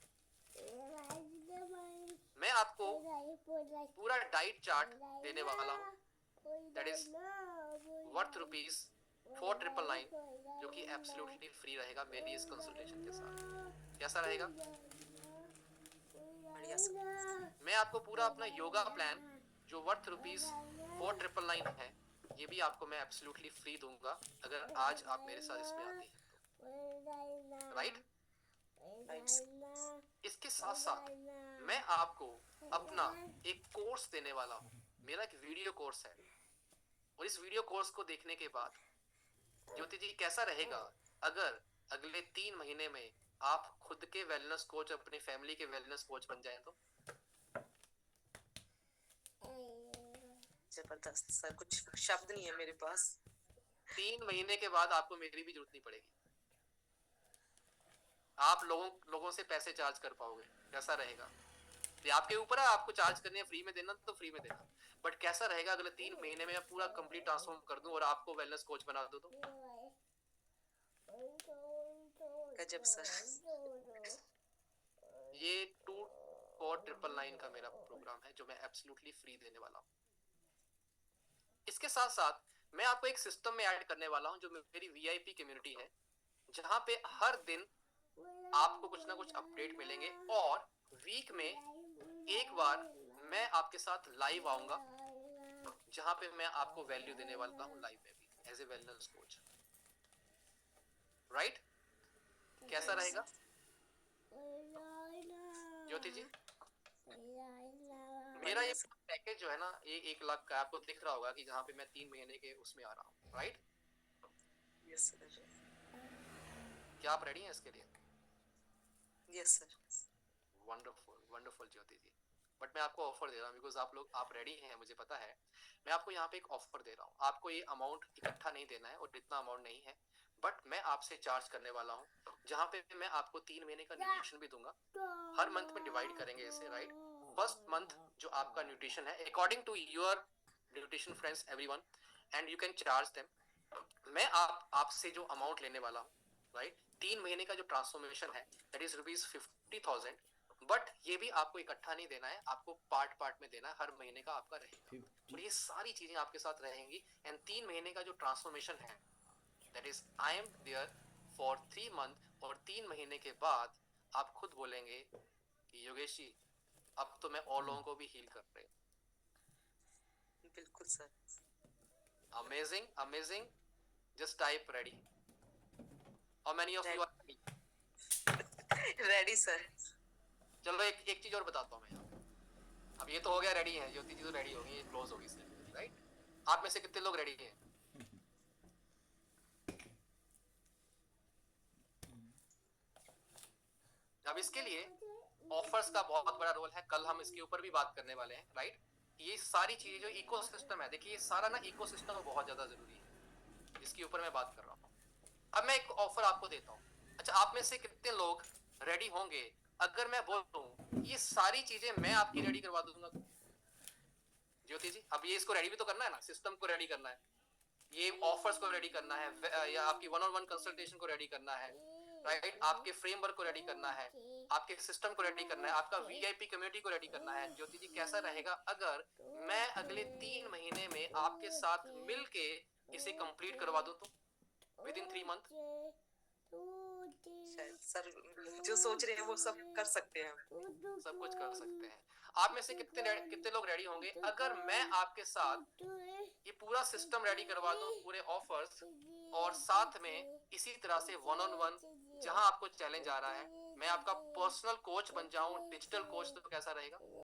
मैं आपको पूरा डाइट चार्ट देने वाला हूँ, दैट इज वर्थ रुपीज 4999, जो कि एब्सोल्युटली फ्री रहेगा मेरी इस कंसल्टेशन के साथ। कैसा रहेगा? बढ़िया सर। मैं आपको पूरा अपना योगा प्लान जो वर्थ रुपीज 4999 है, ये भी आपको मैं एब्सोल्युटली फ्री दूंगा अगर आज आप मेरे साथ इसमें आते हैं तो, राइट? इसके साथ साथ मैं आपको अपना एक कोर्स देने वाला हूँ, मेरा एक वीडियो कोर्स है, और इस वीडियो कोर्स को देखने के बाद ज्योति जी कैसा रहेगा अगर अगले 3 महीने में आप खुद के वेलनेस कोच, अपने फैमिली के वेलनेस कोच बन जाएं तो? जबरदस्त सर, कुछ शब्द नहीं है मेरे पास। 3 महीने के बाद आपको मेरी भी जरूरत नहीं पड़ेगी, आप लोगों से पैसे चार्ज कर पाओगे। कैसा रहेगा? ये आपके ऊपर है, आपको चार्ज करनी है, फ्री में देना तो फ्री में देना, बट कैसा रहेगा अगले 3 महीने में मैं पूरा कंप्लीट ट्रांसफॉर्म कर दूं और आपको वेलनेस कोच बना दूं तो? गजब सर। ये 24999 का मेरा प्रोग्राम है जो मैं एब्सोल्युटली फ्री देने वाला हूँ। इसके साथ साथ मैं आपको एक सिस्टम में ऐड करने वाला हूँ जो मेरी वीआईपी कम्युनिटी है, जहां पे हर दिन आपको कुछ ना कुछ अपडेट मिलेंगे, और वीक में एक बार मैं आपके साथ लाइव आऊंगा जहां पे मैं आपको वैल्यू देने वाला हूँ लाइव में भी as a wellness coach, right? कैसा रहेगा ज्योति जी? मेरा ये पैकेज जो है ना, ये 1 लाख का आपको दिख रहा होगा कि जहाँ पे मैं 3 महीने के उसमें आ रहा हूँ, राइट? Yes sir. क्या आप रेडी हैं इसके लिए? Yes sir. Wonderful wonderful Jyoti ji, but मैं आपको ऑफर दे रहा हूँ बिकॉज आप रेडी हैं, मुझे पता है। मैं आपको यहाँ पे एक ऑफर दे रहा हूँ, आपको ये अमाउंट इकट्ठा नहीं देना है और इतना अमाउंट नहीं है, बट मैं आपसे चार्ज करने वाला हूँ, जहाँ पे मैं आपको 3 महीने का न्यूट्रिशन भी दूंगा। हर मंथ में डिवाइड करेंगे इसे, राइट। फर्स्ट मंथ जो आपका न्यूट्रिशन है according to your nutrition friends everyone, and you can charge them. मैं आपसे जो अमाउंट लेने वाला हूँ, राइट, 3 महीने का जो ट्रांसफॉर्मेशन है दैट इज ₹50,000। बट ये भी आपको इकट्ठा नहीं देना है, आपको पार्ट पार्ट में देना है, हर महीने का आपका रहेगा। और ये सारी चीजें आपके साथ रहेंगी, एंड 3 महीने का जो ट्रांसफॉर्मेशन है that is I am there for 3 month, और 3 महीने के बाद आप खुद बोलेंगे कि योगेश जी अब तो मैं और लोगों को भी हील कर रहे हूँ। बिल्कुल sir. Amazing amazing. Just type ready. How many of you are ready? Ready sir. चलो एक एक चीज और बताता हूँ मैं यहाँ। अब ये तो हो गया रेडी है, ज्योति जी तो रेडी होगी, ये क्लोज होगी सेरेमनी, राइट। आप में से कितने लोग रेडी हैं? अब इसके लिए ऑफर्स का बहुत बड़ा रोल है, कल हम इसके ऊपर भी बात करने वाले हैं, राइट। ये सारी चीजें जो इकोसिस्टम है, देखिए ये सारा ना इकोसिस्टम बहुत ज्यादा जरूरी है, इसके ऊपर मैं बात कर रहा हूँ। अब मैं एक ऑफर आपको देता हूँ। अच्छा, आप में से कितने लोग रेडी होंगे अगर मैं बोलूं ये सारी चीजें मैं आपकी रेडी करवा दूंगा? ज्योति जी, अब ये इसको रेडी भी तो करना है ना, सिस्टम को रेडी करना है, ये ऑफर्स को रेडी करना है, या आपकी 1-on-1 कंसल्टेशन को रेडी करना है, राइट, आपके फ्रेमवर्क को रेडी करना है, आपके सिस्टम को रेडी करना है, आपका वीआईपी कम्युनिटी को रेडी करना है। ज्योति जी, कैसा रहेगा अगर मैं अगले 3 महीने में आपके साथ मिलके इसे कंप्लीट करवा दूं तो विद इन 3 मंथ? सर जो सोच रहे हैं वो सब कर सकते हैं, सब कुछ कर सकते हैं। आप में से कितने लोग रेडी होंगे अगर मैं आपके साथ ये पूरा सिस्टम रेडी करवा दूं, पूरे ऑफर्स, और साथ में इसी तरह से 1-on-1 जहां आपको चैलेंज आ रहा है, मैं आपका पर्सनल कोच बन जाऊं, डिजिटल कोच, तो कैसा रहेगा?